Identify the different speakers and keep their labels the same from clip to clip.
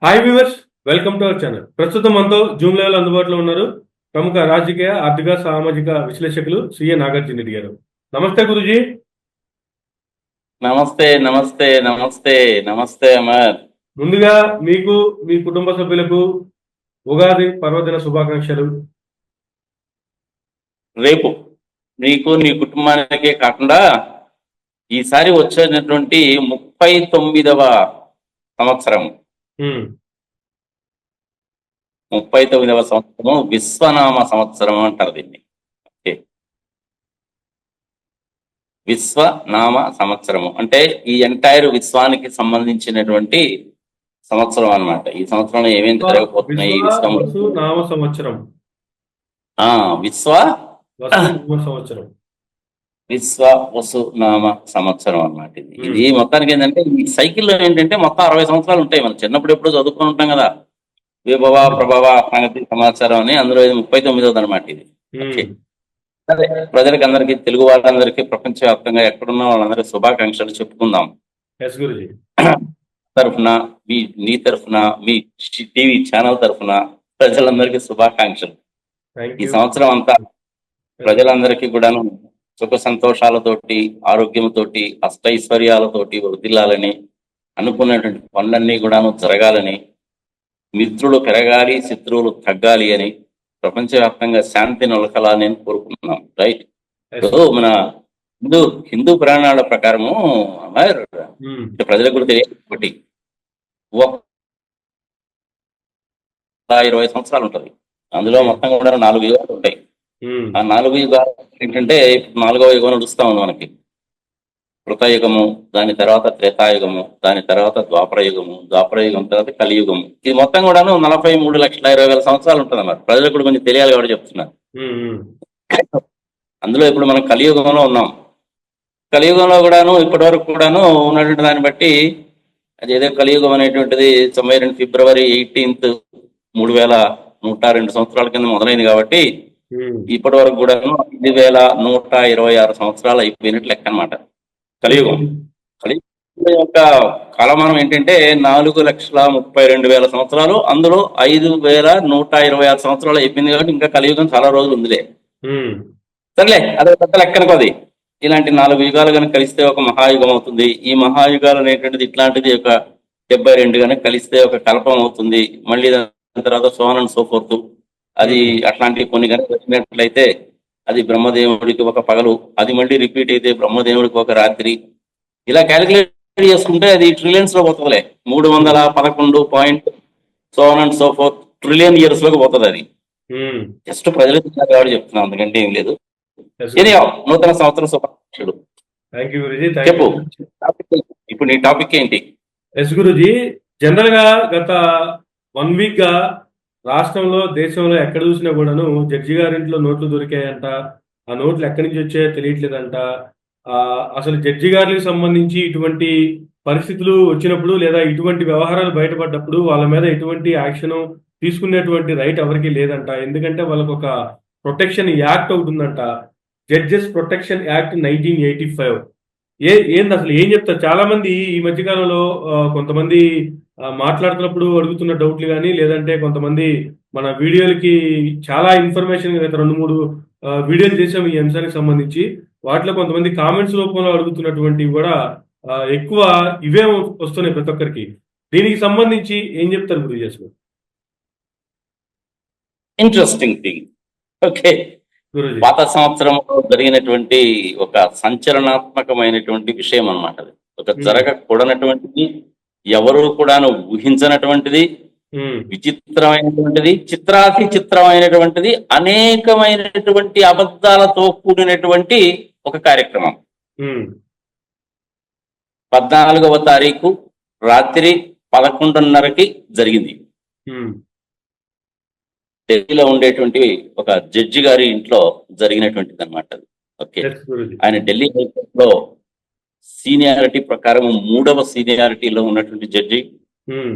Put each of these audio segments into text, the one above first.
Speaker 1: Hi viewers, welcome to our channel. ప్రస్తుతం మనతో Zoom level అందుబాటులో ఉన్నారు ప్రముఖ రాజకీయ, ఆర్థిక, సామాజిక విశ్లేషకులు సిఏ నాగార్జున రెడ్డి గారు. నమస్తే గురుజీ.
Speaker 2: నమస్తే నమస్తే నమస్తే నమస్తే అమర్.
Speaker 1: ముందుగా మీకు, మీ కుటుంబ సభ్యులకు ఉగాది పర్వదిన శుభాకాంక్షలు.
Speaker 2: రేపు నీకు నీ కుటుంబానికే కాకుండా ఈసారి వచ్చేటటువంటి 39వ సంవత్సరం 39వ సంవత్సరము విశ్వనామ సంవత్సరం అంటారు దీన్ని. ఓకే, విశ్వనామ సంవత్సరము అంటే ఈ ఎంటైర్ విశ్వానికి సంబంధించినటువంటి సంవత్సరం అన్నమాట. ఈ సంవత్సరంలో ఏమేమి జరగబోతున్నాయి?
Speaker 1: నామ సంవత్సరం,
Speaker 2: విశ్వ
Speaker 1: సంవత్సరం,
Speaker 2: విశ్వ వసు నామ సంవత్సరం అన్నమాట. ఇది మొత్తానికి ఏంటంటే ఈ సైకిల్లో ఏంటంటే మొత్తం 60 సంవత్సరాలు ఉంటాయి. మనం చిన్నప్పుడు ఎప్పుడు చదువుకుని ఉంటాం కదా, విభవ ప్రభవ సంగతి సమాచారం అని. అందులో ఇది 39వ అనమాట ఇది. అదే ప్రజలకి అందరికీ, తెలుగు వాళ్ళందరికీ, ప్రపంచవ్యాప్తంగా ఎక్కడున్న వాళ్ళందరికీ శుభాకాంక్షలు చెప్పుకుందాం. తరఫున నీ తరఫున, మీ టీవీ ఛానల్ తరఫున ప్రజలందరికీ శుభాకాంక్షలు. ఈ సంవత్సరం అంతా ప్రజలందరికీ కూడాను సుఖ సంతోషాలతోటి, ఆరోగ్యంతోటి, అష్టైశ్వర్యాలతోటి వృద్ధిల్లాలని, అనుకున్నటువంటి పనులన్నీ కూడాను జరగాలని, మిత్రులు పెరగాలి, శత్రువులు తగ్గాలి అని, ప్రపంచవ్యాప్తంగా శాంతి నెలకొలాలని కోరుకుంటున్నాం. రైట్. మన హిందూ పురాణాల ప్రకారము ప్రజలకు కూడా తెలియకపోతే 20 సంవత్సరాలు ఉంటుంది. అందులో మొత్తం కూడా 4 యుగాలు ఉంటాయి. ఆ 4 యుగాలు ఏంటంటే 4వ యుగం నడుస్తా ఉంది మనకి. కృతయుగము, దాని తర్వాత త్రేతాయుగము, దాని తర్వాత ద్వాపర యుగము, ద్వాపర యుగం తర్వాత కలియుగము. ఇది మొత్తం కూడాను 43,20,000 సంవత్సరాలు ఉంటుంది అన్నమాట. ప్రజలకు కూడా కొంచెం తెలియాలి కాబట్టి చెప్తున్నారు. అందులో ఇప్పుడు మనం కలియుగంలో ఉన్నాం. కలియుగంలో కూడాను ఇప్పటి వరకు కూడాను ఉన్నటువంటి దాన్ని బట్టి అదేదో కలియుగం అనేటువంటిది 92 ఫిబ్రవరి 18 3,102 సంవత్సరాల కింద మొదలైంది కాబట్టి ఇప్పటి వరకు కూడా 5,126 సంవత్సరాలు అయిపోయినట్లు లెక్క అనమాట. కలియుగం యొక్క కాలమానం ఏంటంటే 4,32,000 సంవత్సరాలు. అందులో 5,126 సంవత్సరాలు అయిపోయింది కాబట్టి ఇంకా కలియుగం చాలా రోజులు ఉందిలే. సరేలే, అదే పెద్ద లెక్కనకు అది. ఇలాంటి 4 యుగాలు కనుక కలిస్తే ఒక మహాయుగం అవుతుంది. ఈ మహాయుగాలు అనేటువంటిది ఇట్లాంటిది ఒక 72 కనుక కలిస్తే ఒక కల్పం అవుతుంది. మళ్ళీ దాని తర్వాత సోన్ అండ్ సో ఫోర్త్, అది అట్లాంటివి కొన్ని కనుక వచ్చినట్లయితే అది బ్రహ్మదేవుడికి ఒక పగలు, అది మళ్ళీ రిపీట్ అయితే బ్రహ్మదేవుడికి ఒక రాత్రి. ఇలా క్యాలిక్యులేట్ చేసుకుంటే అది ట్రిలియన్స్ లో పోతుందిలే. 311 so on and so forth trillion years లోకి పోతుంది. అది జస్ట్ ప్రజలకు కాబట్టి చెప్తున్నాం, అందుకంటే ఏం లేదు. నూతన సంవత్సరం శుభాకాంక్షలు. చెప్పు, ఇప్పుడు నీ టాపిక్ ఏంటి?
Speaker 1: ఎస్ గురుజీ, జనరల్ గా గత 1 వీక్ గా రాష్ట్రంలో, దేశంలో ఎక్కడ చూసినా కూడాను జడ్జి గారింట్లో నోట్లు దొరికాయంట. ఆ నోట్లు ఎక్కడి నుంచి వచ్చాయో తెలియట్లేదంట. అసలు జడ్జి గారికి సంబంధించి ఇటువంటి పరిస్థితులు వచ్చినప్పుడు లేదా ఇటువంటి వ్యవహారాలు బయటపడ్డప్పుడు వాళ్ళ మీద ఎటువంటి యాక్షన్ తీసుకునేటువంటి రైట్ ఎవరికి లేదంట. ఎందుకంటే వాళ్ళకు ఒక ప్రొటెక్షన్ యాక్ట్ ఒకటి ఉందంట, జడ్జెస్ ప్రొటెక్షన్ యాక్ట్ 1985. ఏంది అసలు, ఏం చెప్తారు? చాలా మంది ఈ మధ్యకాలంలో కొంతమంది మాట్లాడుతున్నప్పుడు అడుగుతున్న డౌట్లు కానీ, లేదంటే కొంతమంది మన వీడియోలకి చాలా ఇన్ఫర్మేషన్, గత 2-3 వీడియోలు చేసాం ఈ అంశానికి సంబంధించి. వాటిలో కొంతమంది కామెంట్స్ రూపంలో అడుగుతున్నటువంటివి కూడా ఎక్కువ ఇవే వస్తున్నాయి ప్రతి ఒక్కరికి. దీనికి సంబంధించి ఏం చెప్తారు గురుజీ?
Speaker 2: Interesting thing. ఓకే, పాత సంవత్సరంలో జరిగినటువంటి ఒక సంచలనాత్మకమైనటువంటి విషయం అన్నమాట. అది ఒక జరగకూడనటువంటిది, ఎవరు కూడాను ఊహించనటువంటిది, విచిత్రమైనటువంటిది, చిత్రాతి చిత్రమైనటువంటిది, అనేకమైనటువంటి అబద్ధాలతో కూడినటువంటి ఒక కార్యక్రమం. 14వ తారీఖు రాత్రి 11:30కి జరిగింది. ఢిల్లీలో ఉండేటువంటి ఒక జడ్జి గారి ఇంట్లో జరిగినటువంటిది అనమాట. ఓకే, ఆయన ఢిల్లీ హైకోర్టు లో సీనియారిటీ ప్రకారం 3వ సీనియారిటీలో ఉన్నటువంటి జడ్జి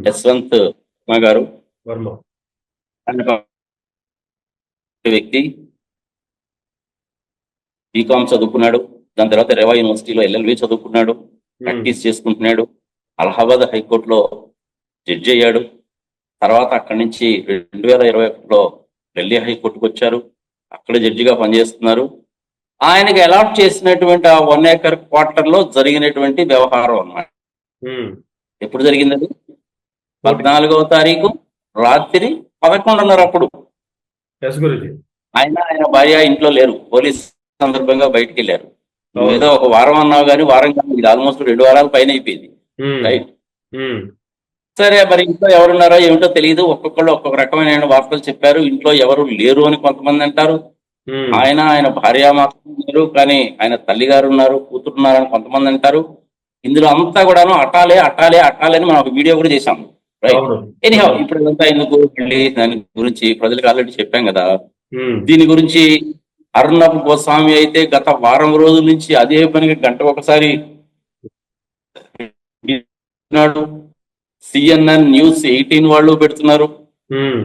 Speaker 2: యశ్వంత్ గారు. వ్యక్తి బీకామ్ చదువుకున్నాడు. దాని తర్వాత రేవా యూనివర్సిటీలో LLB చదువుకున్నాడు, ప్రాక్టీస్ చేసుకుంటున్నాడు. అలహాబాద్ హైకోర్టులో జడ్జి అయ్యాడు. తర్వాత అక్కడి నుంచి 2021లో ఢిల్లీ హైకోర్టుకు వచ్చారు. అక్కడ జడ్జిగా పనిచేస్తున్నారు. ఆయనకి అలాట్ చేసినటువంటి ఆ 1 acre క్వార్టర్లో జరిగినటువంటి వ్యవహారం అన్నమాట.
Speaker 1: ఉమ్,
Speaker 2: ఎప్పుడు జరిగింది? 14వ తారీఖు రాత్రి 11:30 అప్పుడు.
Speaker 1: ఎస్ గురుజీ.
Speaker 2: ఆయన భార్య ఇంట్లో లేరు, పోలీస్ సందర్భంగా బయటికి వెళ్ళారు.
Speaker 1: అవును.
Speaker 2: ఏదో ఒక వారం అన్నావు కానీ వారం కాదు, ఇది ఆల్మోస్ట్ 2 వారాల పైన అయిపోయింది.
Speaker 1: ఉమ్,
Speaker 2: రైట్.
Speaker 1: ఉమ్,
Speaker 2: సరే, మరి ఇంట్లో ఎవరున్నారో ఏమిటో తెలియదు. ఒక్కొక్కళ్ళు ఒక్కొక్క రకమైన వార్తలు చెప్పారు. ఇంట్లో ఎవరు లేరు అని కొంతమంది అంటారు.
Speaker 1: ఉమ్,
Speaker 2: ఆయన భార్య మాత్రం ఉన్నారు, కానీ ఆయన తల్లిగారు ఉన్నారు, కూతురు ఉన్నారని కొంతమంది అంటారు. ఇందులో అంతా కూడాను అటాలే అటాలే అటాలే అని మనం ఒక వీడియో కూడా చేశాం. రైట్.
Speaker 1: అవును.
Speaker 2: ఎనీహౌ, ఇప్పుడు ఇదంతా ఎందుకు మళ్ళీ దాని గురించి ప్రజలకు ఆల్రెడీ చెప్పాం కదా.
Speaker 1: ఉమ్,
Speaker 2: దీని గురించి అర్ణబ్ గోస్వామి అయితే గత వారం రోజుల నుంచి అదే పనిగా గంటకు ఒకసారి CNN న్యూస్ 18 వాళ్ళు పెడుతున్నారు.
Speaker 1: ఉమ్,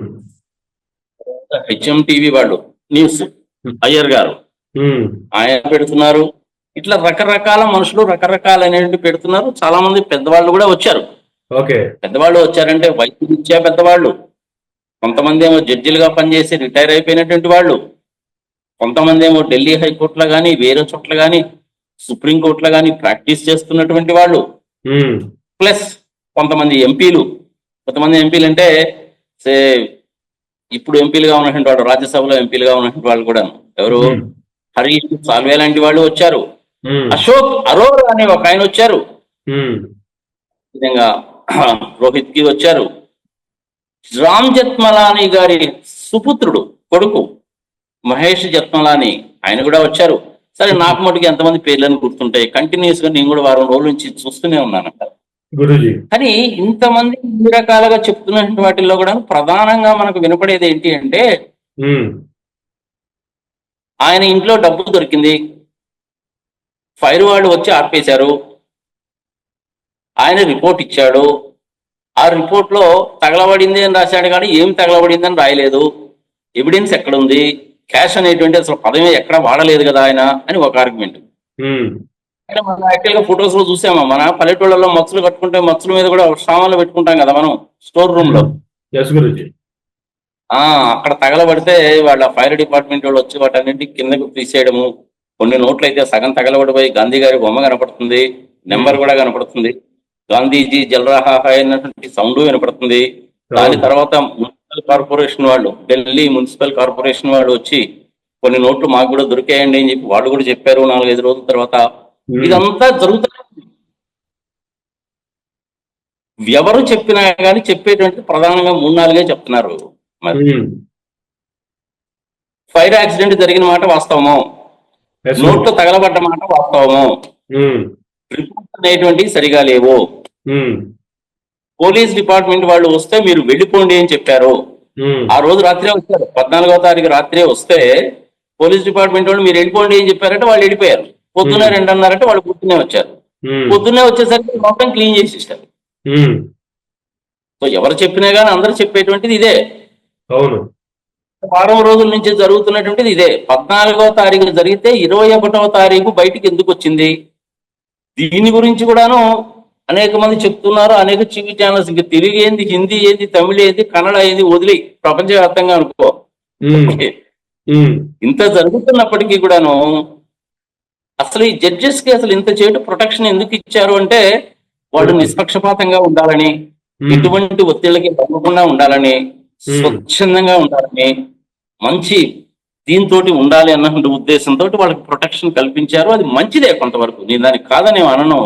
Speaker 2: హెచ్ఎం టీవీ వాళ్ళు న్యూస్ అయ్యర్ గారు
Speaker 1: ఉమ్,
Speaker 2: ఆయన పెడుతున్నారు. ఇట్లా రకరకాల మనుషులు రకరకాలైనటువంటి పెడుతున్నారు. చాలా మంది పెద్దవాళ్ళు కూడా వచ్చారు.
Speaker 1: ఓకే.
Speaker 2: పెద్దవాళ్ళు వచ్చారంటే వయసు ఇచ్చే పెద్దవాళ్ళు, కొంతమంది ఏమో జడ్జిలుగా పనిచేసి రిటైర్ అయిపోయినటువంటి వాళ్ళు, కొంతమంది ఏమో ఢిల్లీ హైకోర్టులో కానీ వేరే చోట్ల కానీ సుప్రీంకోర్టులో కానీ ప్రాక్టీస్ చేస్తున్నటువంటి వాళ్ళు,
Speaker 1: ఉమ్,
Speaker 2: ప్లస్ కొంతమంది ఎంపీలు. కొంతమంది ఎంపీలు అంటే సే ఇప్పుడు ఎంపీలుగా ఉన్నటువంటి వాళ్ళు, రాజ్యసభలో ఎంపీలుగా ఉన్నటువంటి వాళ్ళు కూడా ఎవరు,
Speaker 1: ఉమ్,
Speaker 2: హరీష్ సాల్వే లాంటి వాళ్ళు వచ్చారు.
Speaker 1: ఉమ్,
Speaker 2: అశోక్ అరోరా అనే ఒక ఆయన వచ్చారు.
Speaker 1: ఉమ్,
Speaker 2: ఈ విధంగా రోహిత్ కి వచ్చారు. రామ్ జెత్మలానీ గారి సుపుత్రుడు కొడుకు మహేష్ జెత్మలానీ ఆయన కూడా వచ్చారు. సరే, నాకు మటుకు ఎంతమంది పేర్లను గుర్తుంటాయి, కంటిన్యూస్ గా నేను కూడా వారం రోజుల నుంచి చూస్తూనే ఉన్నాను.
Speaker 1: గురుజీ.
Speaker 2: కానీ ఇంతమంది ఇన్ని రకాలుగా చెప్తున్న వాటిల్లో కూడా ప్రధానంగా మనకు వినపడేది ఏంటి అంటే,
Speaker 1: ఉమ్,
Speaker 2: ఆయన ఇంట్లో డబ్బు దొరికింది, ఫైర్ వాళ్ళు వచ్చి ఆర్పేశారు. ఆయన రిపోర్ట్ ఇచ్చాడు. ఆ రిపోర్ట్ లో తగలబడింది అని రాశాడు, కానీ ఏం తగలబడింది అని రాయలేదు. ఎవిడెన్స్ ఎక్కడుంది, క్యాష్ అనేటువంటి అసలు పదమే ఎక్కడ వాడలేదు కదా ఆయన అని ఒక ఆర్గ్యుమెంట్.
Speaker 1: ఉమ్,
Speaker 2: మనం యాక్చువల్ గా ఫొటోస్ లో చూసామా, మన పల్లెటూళ్ళలో మచ్చులు కట్టుకుంటే మచ్చుల మీద కూడా సామాన్లు పెట్టుకుంటాం కదా మనం స్టోర్ రూమ్ లో.
Speaker 1: ఎస్ గురుజీ.
Speaker 2: అక్కడ తగలబడితే వాళ్ళ ఫైర్ డిపార్ట్మెంట్ వాళ్ళు వచ్చి వాటన్నింటికి కిందకు తీసేయడము. కొన్ని నోట్లు అయితే సగం తగలబడిపోయి గాంధీ గారి బొమ్మ కనపడుతుంది, నెంబర్ కూడా కనపడుతుంది, గాంధీజీ జలరాహా అయినటువంటి సౌండ్ వినపడుతుంది. దాని తర్వాత మున్సిపల్ కార్పొరేషన్ వాళ్ళు, ఢిల్లీ మున్సిపల్ కార్పొరేషన్ వాళ్ళు వచ్చి కొన్ని నోట్లు మాకు కూడా దొరికాయండి అని చెప్పి వాళ్ళు కూడా చెప్పారు 4-5 రోజుల తర్వాత. ఇదంతా జరుగుతుంది. ఎవరు చెప్పినా కానీ చెప్పేటువంటి ప్రధానంగా 3-4 చెప్తున్నారు. మరి ఫైర్ యాక్సిడెంట్ జరిగిన మాట వాస్తవము, నోట్లు తగలబడ్డ మాట వాస్తవము, రిపోర్ట్స్ అనేటువంటి సరిగా లేవు, పోలీస్ డిపార్ట్మెంట్ వాళ్ళు వస్తే మీరు వెళ్ళిపోండి అని చెప్పారు. ఆ రోజు రాత్రే వచ్చారు, 14వ తారీఖు రాత్రే వస్తే పోలీస్ డిపార్ట్మెంట్ వాళ్ళు మీరు వెళ్ళిపోండి అని చెప్పారంటే వాళ్ళు వెళ్ళిపోయారు. పొద్దున్నే 2:30 అంటే వాళ్ళు పొద్దున్నే వచ్చారు. పొద్దున్నే వచ్చేసరికి మొత్తం క్లీన్ చేసేసారు. సో ఎవరు చెప్పినా కానీ అందరూ చెప్పేటువంటిది ఇదే.
Speaker 1: అవును.
Speaker 2: వారం రోజుల నుంచి జరుగుతున్నటువంటిది ఇదే. 14వ తారీఖు జరిగితే 21వ తారీఖు బయటికి ఎందుకు వచ్చింది, దీని గురించి కూడాను అనేక మంది చెప్తున్నారు. అనేక టీవీ ఛానల్స్, ఇంకా తెలుగు ఏంది, హిందీ ఏంది, తమిళ ఏంది, కన్నడ ఏంది వదిలి ప్రపంచవ్యాప్తంగా అనుకో, ఇంత జరుగుతున్నప్పటికీ కూడాను అసలు ఈ జడ్జెస్ కి అసలు ఇంత చేటు ప్రొటెక్షన్ ఎందుకు ఇచ్చారు అంటే, వాళ్ళు నిష్పక్షపాతంగా ఉండాలని, ఎటువంటి ఒత్తిళ్ళకి తగ్గకుండా ఉండాలని, స్వచ్ఛందంగా ఉండాలని, మంచి దీంతో ఉండాలి అన్నటువంటి ఉద్దేశంతో వాళ్ళకి ప్రొటెక్షన్ కల్పించారు. అది మంచిదే కొంతవరకు, నేను దానికి కాదని అనను.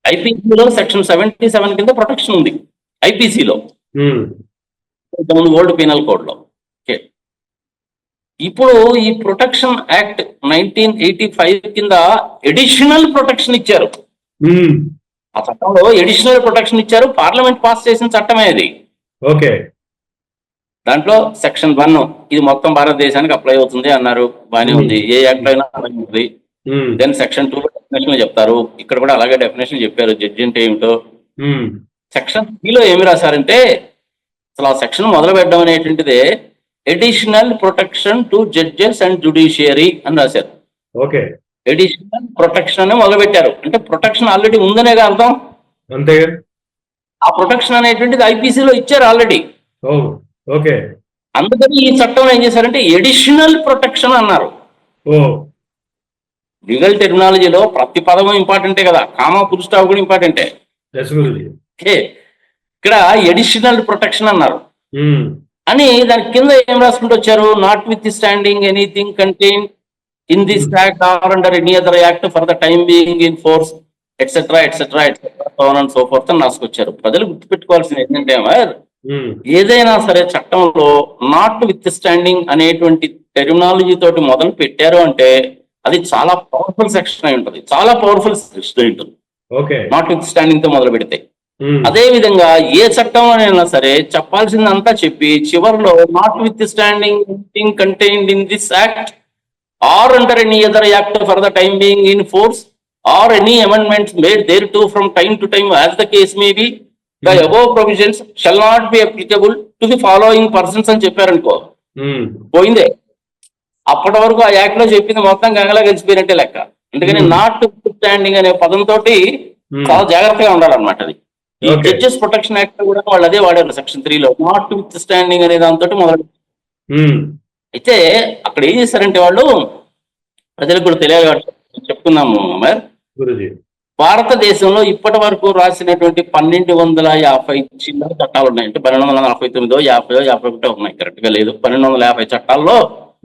Speaker 2: ఐపీసీలో సెక్షన్ 77 కింద ప్రొటెక్షన్ ఉంది. ఐపీసీలో ఓల్డ్ పీనల్ కోడ్ లో. ఇప్పుడు ఈ ప్రొటెక్షన్ యాక్ట్ 1985 కింద ఎడిషనల్ ప్రొటెక్షన్ ఇచ్చారు. ఆ చట్టంలో ఎడిషనల్ ప్రొటెక్షన్ ఇచ్చారు. పార్లమెంట్ పాస్ చేసిన చట్టమే అది.
Speaker 1: ఓకే.
Speaker 2: దాంట్లో సెక్షన్ 1 ఇది మొత్తం భారతదేశానికి అప్లై అవుతుంది అన్నారు, బానే ఉంది. ఏ యాక్ట్ అయినా అప్లై అవుతుంది. దెన్ సెక్షన్ 2 డెఫినేషన్ చెప్తారు, ఇక్కడ కూడా అలాగే డెఫినేషన్ చెప్పారు జడ్జి అంటే ఏమిటో. సెక్షన్ 3 లో ఏమి రాశారంటే, అసలు ఆ సెక్షన్ మొదలు పెట్టడం అనేటువంటిదే additional protection to judges and judiciary అని రాశారు.
Speaker 1: ఓకే.
Speaker 2: ఎడిషనల్ ప్రొటెక్షన్ అని మొదలు పెట్టారు. అంటే ప్రొటెక్షన్ ఆల్రెడీ ఉందనేగా అర్థం.
Speaker 1: అంతే.
Speaker 2: ఆ ప్రొటెక్షన్ అనేటువంటిది ఐపీసీలో ఇచ్చారు ఆల్రెడీ.
Speaker 1: ఓ ఓకే.
Speaker 2: అందుకని ఈ చట్టంలో ఏం చేశారంటే ఎడిషనల్ ప్రొటెక్షన్ అన్నారు.
Speaker 1: ఓ
Speaker 2: లీగల్ టెర్మినాలజీలో ప్రతి పదము ఇంపార్టెంటే కదా, కామా ఫుల్ స్టాప్ కూడా ఇంపార్టెంటే.
Speaker 1: ఎస్ గురుజీ.
Speaker 2: ఓకే, ఇక్కడ ఎడిషనల్ ప్రొటెక్షన్ అన్నారు.
Speaker 1: ఉమ్,
Speaker 2: అని దాని కింద ఏం రాసుకుంటూ వచ్చారు, notwithstanding anything contain in this act or under any other act for the time being in force etcetera etcetera etcetera so and so forth అని రాసుకొచ్చారు. ప్రజలు గుర్తుపెట్టుకోవాల్సింది ఏంటంటే
Speaker 1: ఉమ్,
Speaker 2: ఏదైనా సరే చట్టంలో నాట్ విత్ స్టాండింగ్ అనేటువంటి టెర్మినాలజీ తోటి మొదలు పెట్టారు అంటే అది చాలా పవర్ఫుల్ సెక్షన్ అయి ఉంటుంది, చాలా పవర్ఫుల్ సెక్షన్ అయి ఉంటుంది
Speaker 1: ఓకే.
Speaker 2: నాట్ విత్ స్టాండింగ్ తో మొదలు పెడితే.
Speaker 1: ఉమ్,
Speaker 2: అదే విధంగా ఏ చట్టంలోనైనా సరే చెప్పాల్సిందంతా చెప్పి చివరిలో notwithstanding contained in this act or under any other act for the time being in force or any amendments made thereto from time to time as the case may be the above provisions shall not be applicable to the following persons అని చెప్పారనుకో,
Speaker 1: ఉమ్,
Speaker 2: పోయిందే. అప్పటి వరకు ఆ act లో చెప్పింది మొత్తం గంగలా గెలిచిపోయినట్టే లెక్క. అందుకని నాట్ స్టాండింగ్ అనే పదంతో చాలా జాగ్రత్తగా ఉండాలన్నమాట. అది ఈ
Speaker 1: Okay.
Speaker 2: జడ్జెస్ ప్రొటెక్షన్ యాక్ట్ కూడా వాళ్ళు అదే వాడారు సెక్షన్ 3 లో, నాట్ విత్ స్టాండింగ్ అనే దాంతో మొదలు.
Speaker 1: ఉమ్,
Speaker 2: అయితే అక్కడ ఏం చేశారంటే వాళ్ళు ప్రజలకు కూడా తెలియాలి చెప్పుకున్నాము మరి.
Speaker 1: గురుజీ.
Speaker 2: భారతదేశంలో ఇప్పటి వరకు రాసినటువంటి 1250 చిన్న చట్టాలు ఉన్నాయి. అంటే 1249, 50, 51 ఉన్నాయి, కరెక్ట్ గా లేదు. 1250 చట్టాల్లో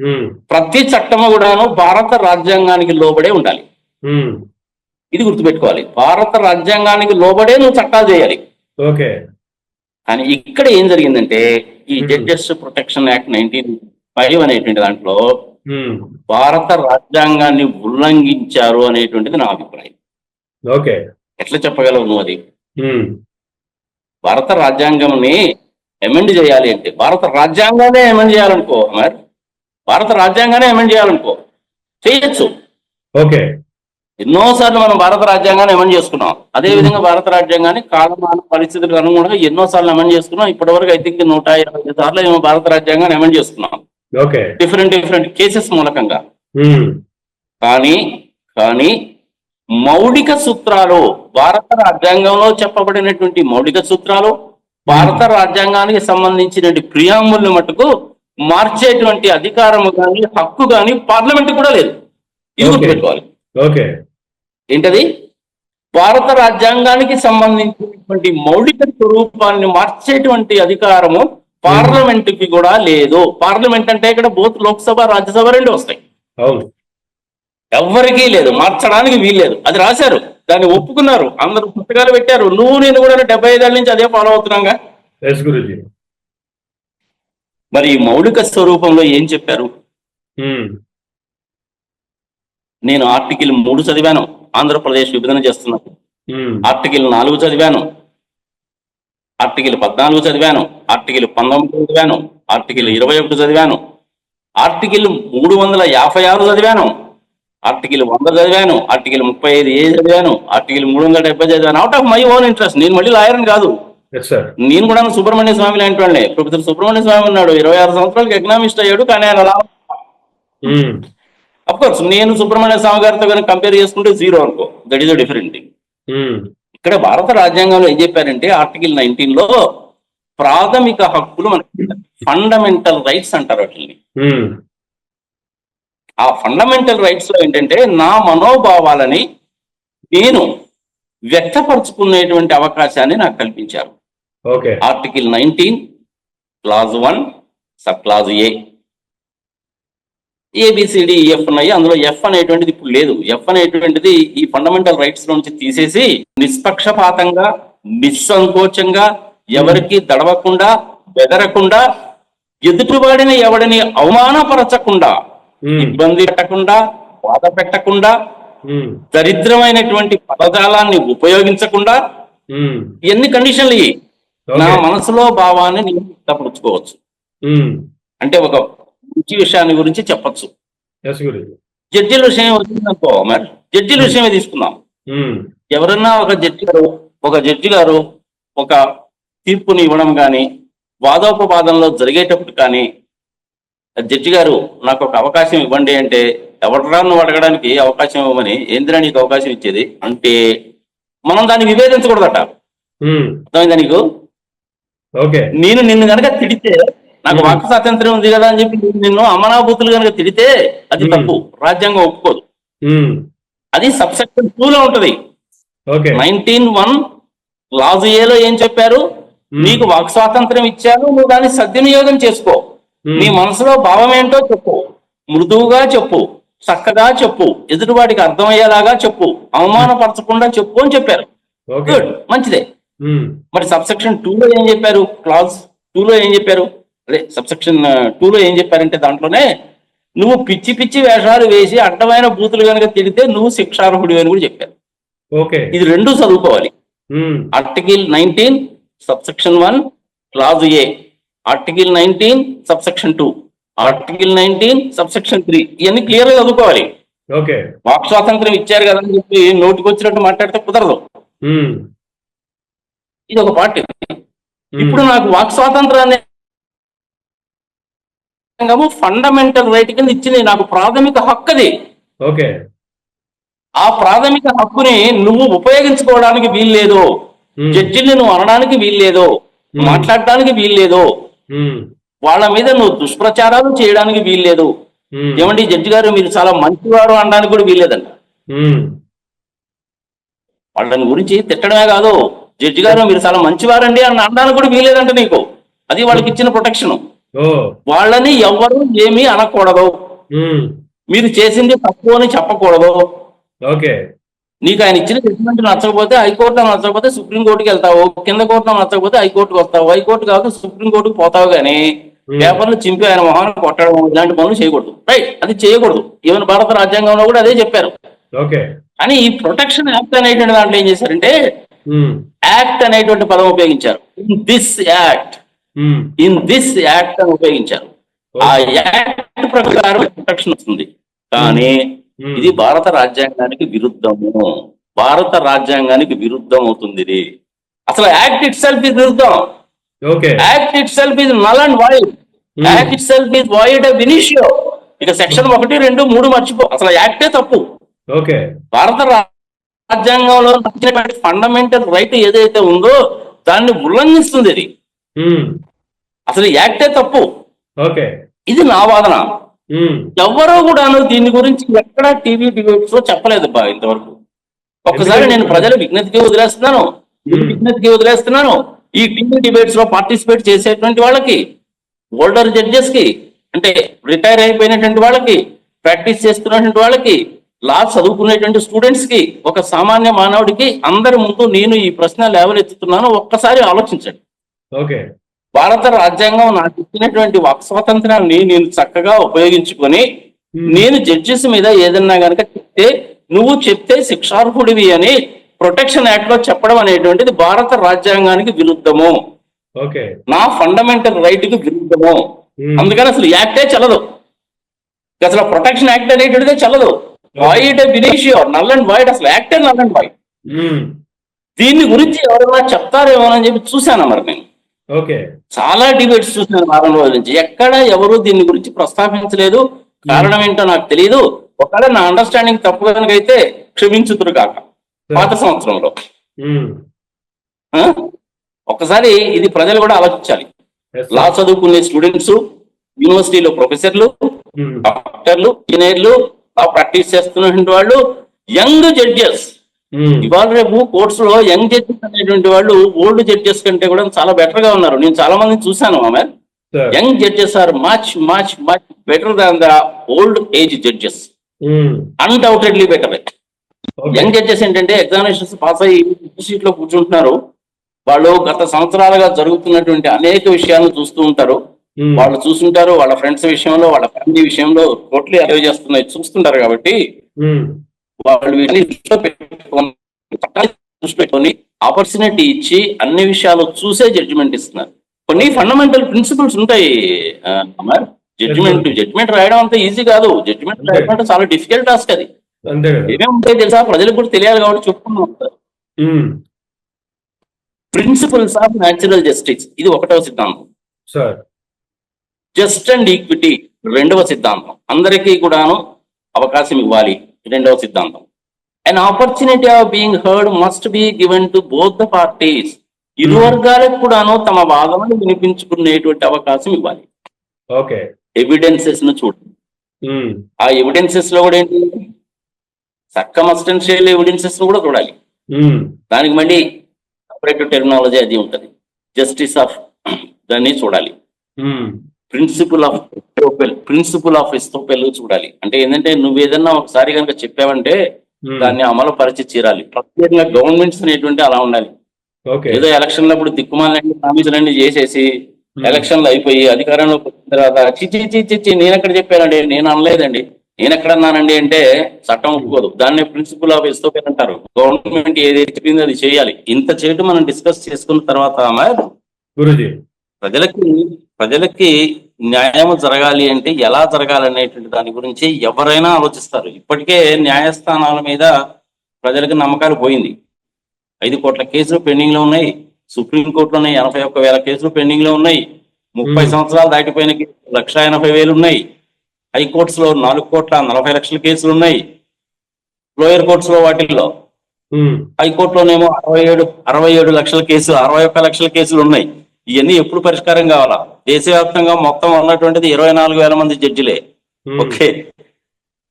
Speaker 1: ఉమ్,
Speaker 2: ప్రతి చట్టము కూడాను భారత రాజ్యాంగానికి లోబడే ఉండాలి.
Speaker 1: ఉమ్,
Speaker 2: ఇది గుర్తుపెట్టుకోవాలి, భారత రాజ్యాంగానికి లోబడే నువ్వు చట్టాలు చేయాలి.
Speaker 1: ఓకే.
Speaker 2: కానీ ఇక్కడ ఏం జరిగిందంటే ఈ జడ్జెస్ ప్రొటెక్షన్ యాక్ట్ 1905 అనేటువంటి దాంట్లో
Speaker 1: ఉమ్,
Speaker 2: భారత రాజ్యాంగాన్ని ఉల్లంఘించారు అనేటువంటిది నా అభిప్రాయం.
Speaker 1: ఓకే.
Speaker 2: ఎట్లా చెప్పగలవు నువ్వు అది?
Speaker 1: ఉమ్,
Speaker 2: భారత రాజ్యాంగంని అమెండ్ చేయాలి అంటే భారత రాజ్యాంగానే అమెండ్ చేయాలనుకో, మరి భారత రాజ్యాంగానే అమెండ్ చేయాలనుకో చేయొచ్చు.
Speaker 1: ఓకే.
Speaker 2: ఎన్నోసార్లు మనం భారత రాజ్యాంగాన్ని అమెండ్ చేసుకున్నాం. అదే విధంగా భారత రాజ్యాంగాన్ని కాలమాన పరిస్థితులకు అనుగుణంగా ఎన్నోసార్లు అమెండ్ చేసుకున్నాం. ఇప్పటి వరకు ఐ థింక్ 125 సార్లు ఏమో భారత రాజ్యాంగాన్ని అమెండ్ చేసుకున్నాం,
Speaker 1: ఓకే.
Speaker 2: డిఫరెంట్ కేసెస్ మూలకంగా.
Speaker 1: ఉమ్,
Speaker 2: కానీ మౌలిక సూత్రాలు, భారత రాజ్యాంగంలో చెప్పబడినటువంటి మౌలిక సూత్రాలు, భారత రాజ్యాంగానికి సంబంధించినటువంటి ప్రియాంబుల్ని మటుకు మార్చేటువంటి అధికారము కానీ హక్కు కానీ పార్లమెంట్ కూడా లేదు. ఇది గుర్తుపెట్టుకోవాలి.
Speaker 1: ఓకే.
Speaker 2: ఏంటది? భారత రాజ్యాంగానికి సంబంధించినటువంటి మౌలిక స్వరూపాన్ని మార్చేటువంటి అధికారము పార్లమెంట్ కి కూడా లేదు. పార్లమెంట్ అంటే ఇక్కడ బోత్ లోక్సభ రాజ్యసభ రెండు వస్తాయి.
Speaker 1: అవును.
Speaker 2: ఎవ్వరికీ లేదు, మార్చడానికి వీల్లేదు. అది రాశారు, దాన్ని ఒప్పుకున్నారు, అందరూ పుస్తకాలు పెట్టారు. నువ్వు నేను కూడా 75 ఏళ్ళ నుంచి అదే ఫాలో అవుతున్నాగా.
Speaker 1: ఎస్ గురుజీ.
Speaker 2: మరి ఈ మౌలిక స్వరూపంలో ఏం చెప్పారు?
Speaker 1: ఉమ్,
Speaker 2: నేను ఆర్టికల్ 3 చదివాను, ఆంధ్రప్రదేశ్ విభజన చేస్తున్నప్పుడు.
Speaker 1: ఉమ్,
Speaker 2: ఆర్టికల్ 4 చదివాను, ఆర్టికల్ 14 చదివాను, ఆర్టికల్ 19 చదివాను, ఆర్టికల్ 21 చదివాను, ఆర్టికల్ 356 చదివాను, ఆర్టికల్ 100 చదివాను, ఆర్టికల్ 35A చదివాను, ఆర్టికల్ 370 చదివాను. Out of my own interest. నేను మళ్ళీ లాయర్ని కాదు.
Speaker 1: Yes sir.
Speaker 2: నేను కూడా సుబ్రహ్మణ్య స్వామి లాంటి వాళ్ళే. ప్రొఫెసర్ సుబ్రహ్మణ్య స్వామి ఉన్నాడు, 26 సంవత్సరాలకు ఎకనామిస్ట్ అయ్యాడు, కానీ ఆయన అఫ్ కోర్స్ నేను సుబ్రహ్మణ్య స్వామి గారితో కనుక కంపేర్ చేసుకుంటే 0 అనుకో, దట్ ఈస్ డిఫరెంట్ థింగ్. ఇక్కడ భారత రాజ్యాంగంలో ఏం చెప్పారంటే ఆర్టికల్ 19 లో ప్రాథమిక హక్కులు మనకి ఫండమెంటల్ రైట్స్ అంటారు వాటిని. ఆ ఫండమెంటల్ రైట్స్ లో ఏంటంటే నా మనోభావాలని నేను వ్యక్తపరచుకునేటువంటి అవకాశాన్ని నాకు కల్పించారు.
Speaker 1: Okay.
Speaker 2: Article 19 clause 1 sub clause ఏ, ABCDEF ఉన్నాయి. అందులో ఎఫ్ అనేటువంటిది ఇప్పుడు లేదు. ఎఫ్ అనేటువంటిది ఈ ఫండమెంటల్ రైట్స్ నుంచి తీసేసి నిష్పక్షపాతంగా, నిస్సంకోచంగా, ఎవరికి దడవకుండా, బెదరకుండా, ఎదుటివాడిని ఎవడిని అవమానపరచకుండా, ఇబ్బంది పెట్టకుండా, బాధ పెట్టకుండా, దరిద్రమైనటువంటి పదజాలాన్ని ఉపయోగించకుండా, ఎన్ని కండిషన్లు ఇవి నా మనసులో భావాన్ని నేను వ్యక్తపరచుకోవచ్చు. అంటే ఒక మంచి విషయాన్ని గురించి చెప్పచ్చు. జడ్జిల విషయం వచ్చిందనుకో, మరి జడ్జిల విషయమే తీసుకుందాం. ఎవరన్నా ఒక జడ్జి గారు ఒక తీర్పుని ఇవ్వడం కానీ, వాదోపవాదంలో జరిగేటప్పుడు కానీ, జడ్జి గారు నాకు ఒక అవకాశం ఇవ్వండి అంటే, ఎవడరా నువ్వు అడగడానికి అవకాశం ఇవ్వమని, ఏందిరా నీకు అవకాశం ఇచ్చేది అంటే మనం దాన్ని విభేదించకూడదట.
Speaker 1: ఉమ్,
Speaker 2: అర్థమైందా నీకు?
Speaker 1: ఓకే.
Speaker 2: నేను నిన్ను గనక తిడితే, నాకు
Speaker 1: ఉమ్,
Speaker 2: వాక్ స్వాతంత్రం ఉంది కదా అని చెప్పి నిన్ను అమనాభూతులు కనుక తిడితే అది
Speaker 1: ఉమ్,
Speaker 2: తప్పు, రాజ్యాంగం ఒప్పుకోదు.
Speaker 1: ఉమ్,
Speaker 2: అది సబ్సెక్షన్ 2 లో ఉంటది.
Speaker 1: ఓకే.
Speaker 2: 19(1) క్లాజ్ ఏలో ఏం చెప్పారు?
Speaker 1: ఉమ్,
Speaker 2: నీకు వాక్ స్వాతంత్రం ఇచ్చారు, నువ్వు దాన్ని సద్వినియోగం చేసుకో. నీ
Speaker 1: ఉమ్,
Speaker 2: మనసులో భావం ఏంటో చెప్పు, మృదువుగా చెప్పు, చక్కగా చెప్పు, ఎదుటివాడికి అర్థమయ్యేలాగా చెప్పు, అవమానపరచకుండా చెప్పు అని చెప్పారు.
Speaker 1: ఓకే.
Speaker 2: గుడ్, మంచిదే.
Speaker 1: ఉమ్,
Speaker 2: మరి సబ్సెక్షన్ 2 లో ఏం చెప్పారు? క్లాజ్ 2 లో ఏం చెప్పారు? అదే సబ్సెక్షన్ 2 లో ఏం చెప్పారంటే దాంట్లోనే నువ్వు పిచ్చి పిచ్చి వేషాలు వేసి అడ్డమైన బూతులు కనుక తిడితే నువ్వు శిక్షార్హుడి అని కూడా చెప్పారు.
Speaker 1: ఓకే.
Speaker 2: ఇది రెండు చదువుకోవాలి.
Speaker 1: Um,
Speaker 2: article 19 subsection 1 clause A, article 19 subsection 2, article 19 subsection 3, ఇవన్నీ క్లియర్ గా చదువుకోవాలి.
Speaker 1: ఓకే.
Speaker 2: వాక్ స్వాతంత్రం ఇచ్చారు కదా అని చెప్పి నోటికి వచ్చినట్టు మాట్లాడితే కుదరదు.
Speaker 1: ఉమ్,
Speaker 2: ఇది ఒక పార్ట్.
Speaker 1: ఉమ్,
Speaker 2: ఇప్పుడు నాకు వాక్ స్వాతంత్రాన్ని ఫండమెంటల్ రైట్ కింద ఇచ్చింది, నాకు ప్రాథమిక హక్కు అది.
Speaker 1: ఓకే.
Speaker 2: ఆ ప్రాథమిక హక్కుని నువ్వు ఉపయోగించుకోవడానికి వీల్లేదు,
Speaker 1: ఉమ్,
Speaker 2: జడ్జిని నువ్వు అనడానికి వీల్లేదు, మాట్లాడడానికి వీల్లేదు,
Speaker 1: ఉమ్,
Speaker 2: వాళ్ళ మీద నువ్వు దుష్ప్రచారాలు చేయడానికి వీల్లేదు.
Speaker 1: ఉమ్,
Speaker 2: ఏమండి జడ్జి గారు మీరు చాలా మంచివారు అనడానికి కూడా వీల్లేదంట.
Speaker 1: ఉమ్,
Speaker 2: వాళ్ళని గురించి తిట్టడమే కాదు, జడ్జి గారు మీరు చాలా మంచివారండి అని అనడానికి కూడా వీల్లేదంట నీకు. అది వాళ్ళకి ఇచ్చిన ప్రొటెక్షన్.
Speaker 1: ఓ,
Speaker 2: వాళ్ళని ఎవ్వరూ ఏమీ అనకూడదు,
Speaker 1: ఉమ్,
Speaker 2: మీరు చేసింది తప్పు అని చెప్పకూడదు.
Speaker 1: ఓకే.
Speaker 2: నీకు ఆయన ఇచ్చిన జడ్జిమెంట్ నచ్చకపోతే హైకోర్టులో నచ్చకపోతే సుప్రీంకోర్టుకి వెళ్తావు, కింద కోర్టులో నచ్చకపోతే హైకోర్టుకి వస్తావు, హైకోర్టు కాదు సుప్రీంకోర్టుకి పోతావు. కానీ పేపర్లు చింపి ఆయన మొహాన్ని కొట్టడం ఇలాంటి పనులు చేయకూడదు. రైట్, అది చేయకూడదు. ఈవెన్ భారత రాజ్యాంగంలో కూడా అదే చెప్పారు.
Speaker 1: ఓకే.
Speaker 2: కానీ ఈ ప్రొటెక్షన్ యాక్ట్ అనేటువంటి దాంట్లో ఏం చేశారంటే
Speaker 1: ఉమ్,
Speaker 2: యాక్ట్ అనేటువంటి పదం ఉపయోగించారు. In this act,
Speaker 1: um,
Speaker 2: in this act అని ఉపయోగించారు. ఆ యాక్ట్ ప్రకారం ప్రొటెక్షన్ వస్తుంది. కానీ ఇది భారత రాజ్యాంగానికి విరుద్ధము, భారత రాజ్యాంగానికి విరుద్ధం అవుతుంది ఇది. అసలు యాక్ట్ ఇట్ సెల్ఫ్ ఇస్ విరుద్ధం.
Speaker 1: Okay.
Speaker 2: Act it self is null and wide. Act it self is wide అబ్ ఇనిషియో. ఇక సెక్షన్ 1, 2, 3 మర్చిపో, అసలు యాక్టే తప్పు.
Speaker 1: ఓకే.
Speaker 2: భారత రాజ్యాంగంలో ఫండమెంటల్ రైట్ ఏదైతే ఉందో దాన్ని ఉల్లంఘిస్తుంది ఇది.
Speaker 1: ఉమ్,
Speaker 2: అసలు యాక్టే తప్పు.
Speaker 1: ఓకే.
Speaker 2: ఇది నా వాదన.
Speaker 1: ఉమ్,
Speaker 2: ఎవరో కూడాను దీని గురించి ఎక్కడా టీవీ డిబేట్స్ లో చెప్పలేదు బా ఇంతవరకు. ఒక్కసారి నేను ప్రజల విజ్ఞతకి వదిలేస్తున్నాను, ఈ టీవీ డిబేట్స్ లో పార్టిసిపేట్ చేసేటువంటి వాళ్ళకి, ఓల్డర్ జడ్జెస్ కి, అంటే రిటైర్ అయిపోయినటువంటి వాళ్ళకి, ప్రాక్టీస్ చేస్తున్నటువంటి వాళ్ళకి, లా చదువుకునేటువంటి స్టూడెంట్స్ కి, ఒక సామాన్య మానవుడికి అందరి ముందు నేను ఈ ప్రశ్న లేవనెత్తుతున్నాను. ఒక్కసారి ఆలోచించండి.
Speaker 1: ఓకే.
Speaker 2: భారత రాజ్యాంగం నాకు ఇచ్చినటువంటి వాక్ స్వాతంత్రాన్ని నేను చక్కగా ఉపయోగించుకొని నేను జడ్జెస్ మీద ఏదన్నా గనక నువ్వు చెప్తే శిక్షార్హుడివి అని ప్రొటెక్షన్ యాక్ట్ లో చెప్పడం అనేటువంటిది భారత రాజ్యాంగానికి విరుద్ధము,
Speaker 1: ఓకే.
Speaker 2: నా ఫండమెంటల్ రైట్ కి విరుద్ధము. అందుకని అసలు యాక్టే చల్లదు, అసలు ప్రొటెక్షన్ యాక్ట్ అనేటువంటిదే చల్లదు. Void initio, null and void, అసలు యాక్టే నల్ అండ్ వైడ్. దీని గురించి ఎవరైనా చెప్తారేమోనని చెప్పి చూశాను మరి నేను.
Speaker 1: ఓకే.
Speaker 2: చాలా డిబేట్స్ చూసాను వారం రోజుల నుంచి, ఎక్కడ ఎవరు దీని గురించి ప్రస్తావించలేదు. కారణం ఏంటో నాకు తెలియదు. ఒకవేళ నా అండర్స్టాండింగ్ తప్పు కనుక అయితే క్షమించుతురు కాక. పాత సంవత్సరంలో ఒక్కసారి ఇది ప్రజలు కూడా ఆలోచించాలి. లా చదువుకునే స్టూడెంట్స్, యూనివర్సిటీలో ప్రొఫెసర్లు, డాక్టర్లు, ఇంజనీర్లు, లా ప్రాక్టీస్ చేస్తున్నటువంటి వాళ్ళు, యంగ్ జడ్జెస్, ఇవాళ రేపు కోర్ట్స్ లో యంగ్ జడ్జెస్ అనేటువంటి వాళ్ళు ఓల్డ్ జడ్జెస్ కంటే కూడా చాలా బెటర్ గా ఉన్నారు. నేను చాలా మందిని చూశాను. ఆమె young judges are much much much better than the old age judges, undoubtedly better. Young judges ఏంటంటే ఎగ్జామినేషన్స్ పాస్ అయ్యి సీట్ లో కూర్చుంటున్నారు. వాళ్ళు గత సంవత్సరాలుగా జరుగుతున్నటువంటి అనేక విషయాలను చూస్తూ ఉంటారు. వాళ్ళు చూస్తుంటారు, వాళ్ళ ఫ్రెండ్స్ విషయంలో, వాళ్ళ ఫ్యామిలీ విషయంలో టోటలీ అలవ్ చేస్తున్నాయి చూస్తుంటారు. కాబట్టి వాళ్ళు వీటిని దృష్టి పెట్టుకొని ఆపర్చునిటీ ఇచ్చి అన్ని విషయాలు చూసే జడ్జిమెంట్ ఇస్తున్నారు. కొన్ని ఫండమెంటల్ ప్రిన్సిపల్స్ ఉంటాయి అమర్. జడ్జిమెంట్ రాయడం అంత ఈజీ కాదు. జడ్జిమెంట్ రాయడం అంటే చాలా డిఫికల్ట్ టాస్క్. అది ఏమేమి ఉంటాయి తెలుసా, ప్రజలకు కూడా తెలియాలి కాబట్టి చెప్పుకున్నాం. ప్రిన్సిపల్స్ ఆఫ్ న్యాచురల్ జస్టిస్, ఇది 1వ సిద్ధాంతం. జస్ట్ అండ్ ఈక్విటీ, 2వ సిద్ధాంతం. అందరికీ కూడాను అవకాశం ఇవ్వాలి, 2వ సిద్ధాంతం. An opportunity of being heard must be given to both the parties. ఇరు వర్గాలకు కూడాను తమ వాదనలు వినిపించుకునేటువంటి అవకాశం ఇవ్వాలి.
Speaker 1: ఓకే.
Speaker 2: ఎవిడెన్సెస్ ను చూడండి. ఆ ఎవిడెన్సెస్ లో కూడా ఏంటి, సర్కమస్టెన్షియల్ ఎవిడెన్సెస్ ను కూడా చూడాలి. దానికి మళ్ళీ సపరేట్ టెర్మినాలజీ అది ఉంటుంది. జస్టిస్ ఆఫ్ దాన్ని చూడాలి. ప్రిన్సిపల్ ఆఫ్ ఎస్తోపెల్ చూడాలి. అంటే ఏంటంటే నువ్వు ఏదన్నా ఒకసారి కనుక చెప్పావంటే దాన్ని అమలు పరిచి తీరాలి. ప్రత్యేకంగా గవర్నమెంట్స్ అనేటువంటి అలా ఉండాలి. ఏదో ఎలక్షన్లప్పుడు దిక్కుమాలని హామీలన్నీ చేసేసి ఎలక్షన్లు అయిపోయి అధికారంలోకి వచ్చిన తర్వాత చిచ్చి నేనెక్కడ చెప్పానండి, నేను అనలేదండి, నేనెక్కడన్నానండి అంటే చట్టం ఒప్పుకోదు. దాన్ని ప్రిన్సిపల్ ఆఫ్ ఎస్తోపెల్ అంటారు. గవర్నమెంట్ ఏదైతే చెప్పిందో అది చేయాలి. ఇంత చేయటం మనం డిస్కస్ చేసుకున్న తర్వాత
Speaker 1: గురుజీ
Speaker 2: ప్రజలకి న్యాయం జరగాలి అంటే ఎలా జరగాలి అనేటువంటి దాని గురించి ఎవరైనా ఆలోచిస్తారు. ఇప్పటికే న్యాయస్థానాల మీద ప్రజలకు నమ్మకాలు పోయింది. 5 కోట్ల కేసులు పెండింగ్ లో ఉన్నాయి. సుప్రీంకోర్టులోనే 81,000 కేసులు పెండింగ్ లో ఉన్నాయి. 30 సంవత్సరాలు దాటిపోయిన 1,80,000 ఉన్నాయి. హైకోర్ట్స్ లో 4,40,00,000 కేసులు ఉన్నాయి. లోయర్ కోర్ట్స్ లో వాటిల్లో హైకోర్టులోనేమో 67 లక్షల కేసులు, 61 లక్షల కేసులు ఉన్నాయి. ఇవన్నీ ఎప్పుడు పరిష్కారం కావాలా? దేశవ్యాప్తంగా మొత్తం ఉన్నటువంటిది 24,000 మంది జడ్జిలే. ఓకే,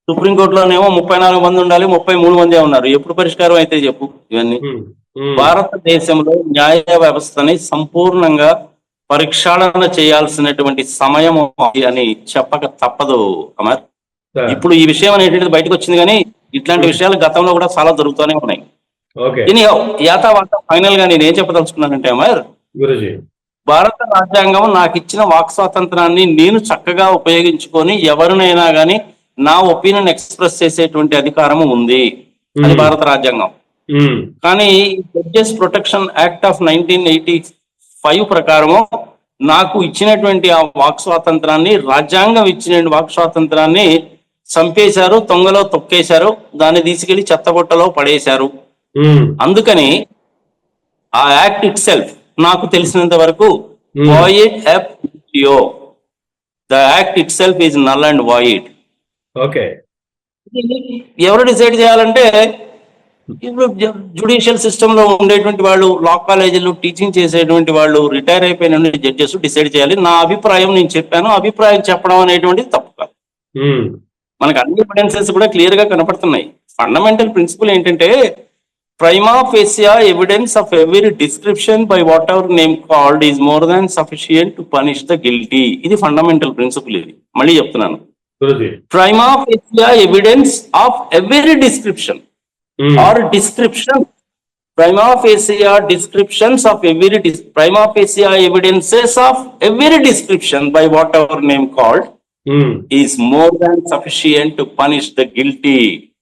Speaker 2: సుప్రీంకోర్టులోనేమో 34 మంది ఉండాలి, 33 మందే ఉన్నారు. ఎప్పుడు పరిష్కారం అయితే చెప్పు. ఇవన్నీ భారతదేశంలో న్యాయ వ్యవస్థని సంపూర్ణంగా పరిక్షాళన చేయాల్సినటువంటి సమయం అని చెప్పక తప్పదు అమర్. ఇప్పుడు ఈ విషయం అనేటువంటిది బయటకు వచ్చింది, కానీ ఇట్లాంటి విషయాలు గతంలో కూడా చాలా జరుగుతూనే ఉన్నాయి. ఫైనల్ గా నేను ఏం చెప్పదలుచుకున్నానంటే అమర్, భారత రాజ్యాంగం నాకు ఇచ్చిన వాక్ స్వాతంత్రాన్ని నేను చక్కగా ఉపయోగించుకొని ఎవరినైనా గాని నా ఒపీనియన్ ఎక్స్ప్రెస్ చేసేటువంటి అధికారం ఉంది. అది భారత రాజ్యాంగం. కానీ జడ్జెస్ ప్రొటెక్షన్ యాక్ట్ ఆఫ్ 1985 ప్రకారము నాకు ఇచ్చినటువంటి ఆ వాక్ స్వాతంత్రాన్ని, రాజ్యాంగం ఇచ్చిన వాక్ స్వాతంత్రాన్ని చంపేశారు, తొంగలో తొక్కేశారు, దాన్ని తీసుకెళ్లి చెత్తబుట్టలో పడేశారు. అందుకని ఆ యాక్ట్ ఇట్ సెల్ఫ్ నాకు తెలిసినంత వరకు void ab initio. The act itself is null and void.
Speaker 1: Okay.
Speaker 2: ఎవరు డిసైడ్ చేయాలంటే ఇప్పుడు జ్యుడిషియల్ సిస్టమ్ లో ఉండేటువంటి వాళ్ళు, లా కాలేజీలు టీచింగ్ చేసేటువంటి వాళ్ళు, రిటైర్ అయిపోయిన జడ్జెస్ డిసైడ్ చేయాలి. నా అభిప్రాయం నేను చెప్పాను, అభిప్రాయం చెప్పడం అనేటువంటిది తప్పు కాదు. మనకు అన్ని ఎవిడెన్సెస్ కూడా క్లియర్ గా కనపడుతున్నాయి. ఫండమెంటల్ ప్రిన్సిపల్ ఏంటంటే prima facie evidence of every description by whatever name called is more than sufficient to punish the guilty. ఇది ఫండమెంటల్ ప్రిన్సిపల్. ఇది మళ్ళీ చెప్తున్నాను, prima facie evidence of every description or description, prima facie descriptions of every prima facie evidences of every description by whatever name called is more than sufficient to punish the guilty.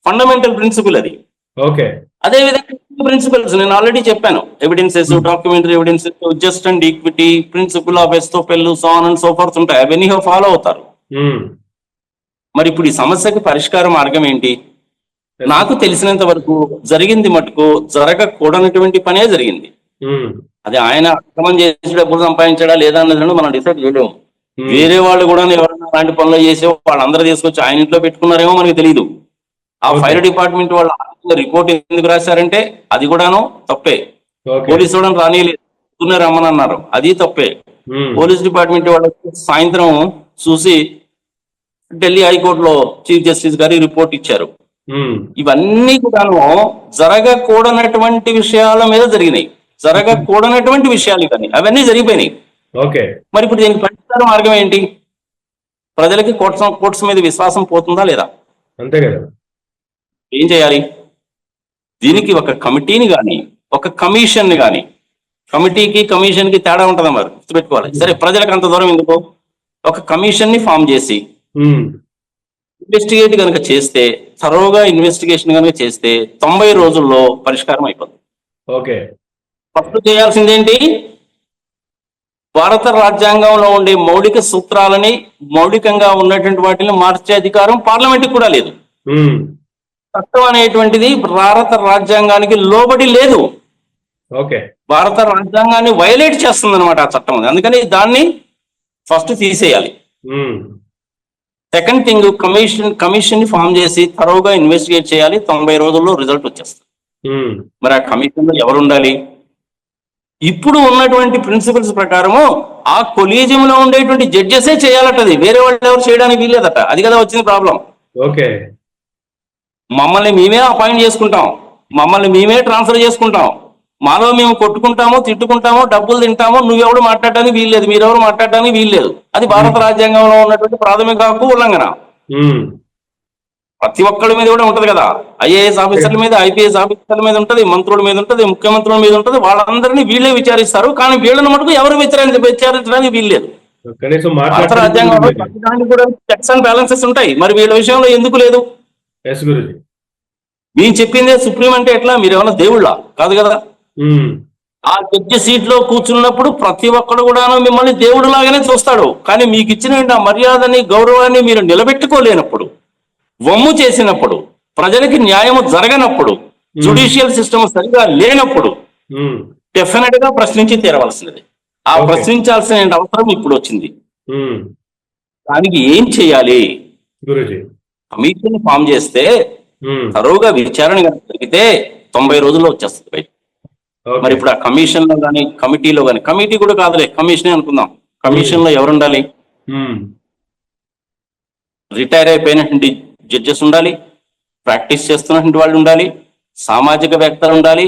Speaker 2: Fundamental principle అది.
Speaker 1: Okay.
Speaker 2: అదే విధంగా principles నేను already చెప్పాను. Evidences, documentary evidences, just and equity, principle of estoppel, so on and so forth ఉంటాయి. అవన్నీ follow అవుతారు. మరి ఇప్పుడు ఈ సమస్యకి పరిష్కార మార్గం ఏంటి? నాకు తెలిసినంత వరకు జరిగింది మటుకు జరగకూడనటువంటి పనే జరిగింది. అది ఆయన అక్రమం చేసి డబ్బులు సంపాదించాడా లేదా అన్నది మనం డిసైడ్ చేయలేము. వేరే వాళ్ళు కూడా ఎవరైనా అలాంటి పనులు చేసే వాళ్ళందరూ తీసుకొచ్చి ఆయన ఇంట్లో పెట్టుకున్నారేమో మనకు తెలియదు. ఆ ఫైర్ డిపార్ట్మెంట్ వాళ్ళు రిపోర్ట్ ఎందుకు రాశారంటే అది కూడాను తప్పే. పోలీసు వాళ్ళని రానిలేదు, రమ్మని అన్నారు, అది తప్పే. పోలీస్ డిపార్ట్మెంట్ వాళ్ళు సాయంత్రం చూసి ఢిల్లీ హైకోర్టులో చీఫ్ జస్టిస్ గారి రిపోర్ట్ ఇచ్చారు. ఇవన్నీ కూడాను జరగకూడనటువంటి విషయాల మీద జరిగినాయి. జరగకూడనటువంటి విషయాలు కానీ అవన్నీ జరిగిపోయినాయి. మరి ఇప్పుడు దీనికి పరిష్కార మార్గం ఏంటి? ప్రజలకి కోర్ట్స్ మీద విశ్వాసం పోతుందా లేదా?
Speaker 1: అంతే కదా.
Speaker 2: ఏం చేయాలి? దీనికి ఒక కమిటీని కానీ, ఒక కమిషన్ ని కానీ, కమిటీకి కమిషన్ కి తేడా ఉంటుందా మరి గుర్తుపెట్టుకోవాలి. సరే, ప్రజలకు అంత దూరం ఎందుకు? ఒక కమిషన్ ని ఫామ్ చేసి ఇన్వెస్టిగేట్ కనుక చేస్తే, థరోగా ఇన్వెస్టిగేషన్ కనుక చేస్తే 90 రోజుల్లో పరిష్కారం అయిపోతుంది.
Speaker 1: ఓకే.
Speaker 2: ఫస్ట్ చేయాల్సిందేంటి? భారత రాజ్యాంగంలో ఉండే మౌలిక సూత్రాలని, మౌలికంగా ఉన్నటువంటి వాటిని మార్చే అధికారం పార్లమెంట్ కూడా లేదు. చట్టం అనేటువంటిది భారత రాజ్యాంగానికి లోబడి లేదు. భారత రాజ్యాంగాన్ని వైలేట్ చేస్తుంది అనమాట ఆ చట్టం. అందుకని దాన్ని ఫస్ట్ తీసేయాలి. సెకండ్ థింగ్, కమిషన్ ని ఫామ్ చేసి థరోగా ఇన్వెస్టిగేట్ చేయాలి. 90 రోజుల్లో రిజల్ట్ వచ్చేస్తుంది. మరి ఆ కమిషన్ లో ఎవరు ఉండాలి? ఇప్పుడు ఉన్నటువంటి ప్రిన్సిపల్స్ ప్రకారము ఆ కొలీజియంలో ఉండేటువంటి జడ్జెసే చేయాలటది, వేరే వాళ్ళు ఎవరు చేయడానికి వీల్లేదట. అది కదా వచ్చింది ప్రాబ్లం.
Speaker 1: ఓకే.
Speaker 2: మమ్మల్ని మేమే అపాయింట్ చేసుకుంటాం, మమ్మల్ని మేమే ట్రాన్స్ఫర్ చేసుకుంటాం, మాలో మేము కొట్టుకుంటాము, తిట్టుకుంటాము, డబ్బులు తింటాము, నువ్వెవడు మాట్లాడడానికి వీల్లేదు, మీరెవరు మాట్లాడడానికి వీల్లేదు. అది భారత రాజ్యాంగంలో ఉన్నటువంటి ప్రాథమిక హక్కు ఉల్లంఘన. ప్రతి ఒక్కడి మీద కూడా ఉంటది కదా, ఐఏఎస్ ఆఫీసర్ల మీద, ఐపీఎస్ ఆఫీసర్ల మీద ఉంటది, మంత్రుల మీద ఉంటది, ముఖ్యమంత్రుల మీద ఉంటది. వాళ్ళందరినీ వీళ్ళే విచారిస్తారు, కానీ వీళ్ళని మటుకు ఎవరు విచారించడానికి వీల్లేదు. భారత రాజ్యాంగంలో ప్రతిదానికి కూడా చెక్స్ అండ్ బ్యాలెన్సెస్ ఉంటాయి, మరి వీళ్ళ విషయంలో ఎందుకు లేదు? మేము చెప్పిందే సుప్రీం అంటే ఎట్లా? మీరు ఏమన్నా దేవుళ్ళ కాదు కదా. ఆ జడ్జి సీట్ లో కూర్చున్నప్పుడు ప్రతి ఒక్కడు కూడా మిమ్మల్ని దేవుడు లాగానే చూస్తాడు, కానీ మీకు ఇచ్చిన ఆ మర్యాదని, గౌరవాన్ని మీరు నిలబెట్టుకోలేనప్పుడు, వమ్ము చేసినప్పుడు, ప్రజలకి న్యాయము జరగనప్పుడు, జుడిషియల్ సిస్టమ్ సరిగా లేనప్పుడు డెఫినెట్ గా ప్రశ్నించి తీరవలసినది. ఆ ప్రశ్నించాల్సిన అవసరం ఇప్పుడు వచ్చింది. దానికి ఏం చేయాలి? కమిషన్ ఫామ్ చేస్తే తరువుగా విచారణ జరిగితే 90 రోజుల్లో వచ్చేస్తుంది బయట. మరి ఇప్పుడు ఆ కమిషన్ లో కానీ, కమిటీలో కానీ, కమిటీ కూడా కాదులే, కమిషనే అనుకుందాం. కమిషన్ లో ఎవరు ఉండాలి? రిటైర్ అయిపోయినటువంటి జడ్జెస్ ఉండాలి, ప్రాక్టీస్ చేస్తున్నటువంటి వాళ్ళు ఉండాలి, సామాజికవేత్తలు ఉండాలి,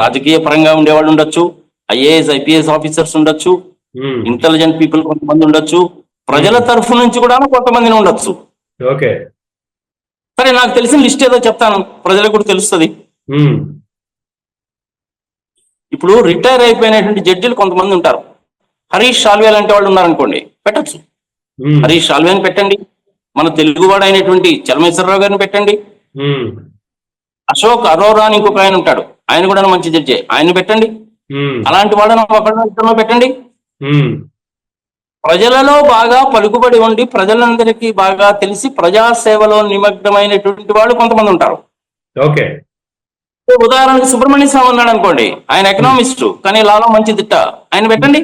Speaker 2: రాజకీయ పరంగా ఉండేవాళ్ళు ఉండొచ్చు, ఐఏఎస్ ఐపీఎస్ ఆఫీసర్స్ ఉండొచ్చు, ఇంటెలిజెంట్ పీపుల్ కొంతమంది ఉండొచ్చు, ప్రజల తరఫు నుంచి కూడా కొంతమందిని ఉండొచ్చు. సరే, నాకు తెలిసిన లిస్ట్ ఏదో చెప్తాను, ప్రజలకు కూడా తెలుస్తుంది. ఇప్పుడు రిటైర్ అయిపోయినటువంటి జడ్జిలు కొంతమంది ఉంటారు. హరీష్ సాల్వే లాంటి వాళ్ళు ఉన్నారనుకోండి, పెట్టచ్చు. హరీష్ సాల్వేని పెట్టండి. మన తెలుగువాడు అయినటువంటి చలమేశ్వరరావు గారిని పెట్టండి. అశోక్ అరోరా అని ఇంకొక ఆయన ఉంటాడు, ఆయన కూడా మంచి జడ్జి, ఆయన పెట్టండి. అలాంటి వాళ్ళని ఒకళ్ళ పెట్టండి. ప్రజలలో బాగా పలుకుబడి ఉండి, ప్రజలందరికీ బాగా తెలిసి ప్రజాసేవలో నిమగ్నమైనటువంటి వాళ్ళు కొంతమంది ఉంటారు.
Speaker 1: ఓకే.
Speaker 2: ఉదాహరణకు సుబ్రహ్మణ్య స్వామి ఉన్నాడు అనుకోండి, ఆయన ఎకనామిస్టు, కానీ లాలో మంచి దిట్ట, ఆయన పెట్టండి.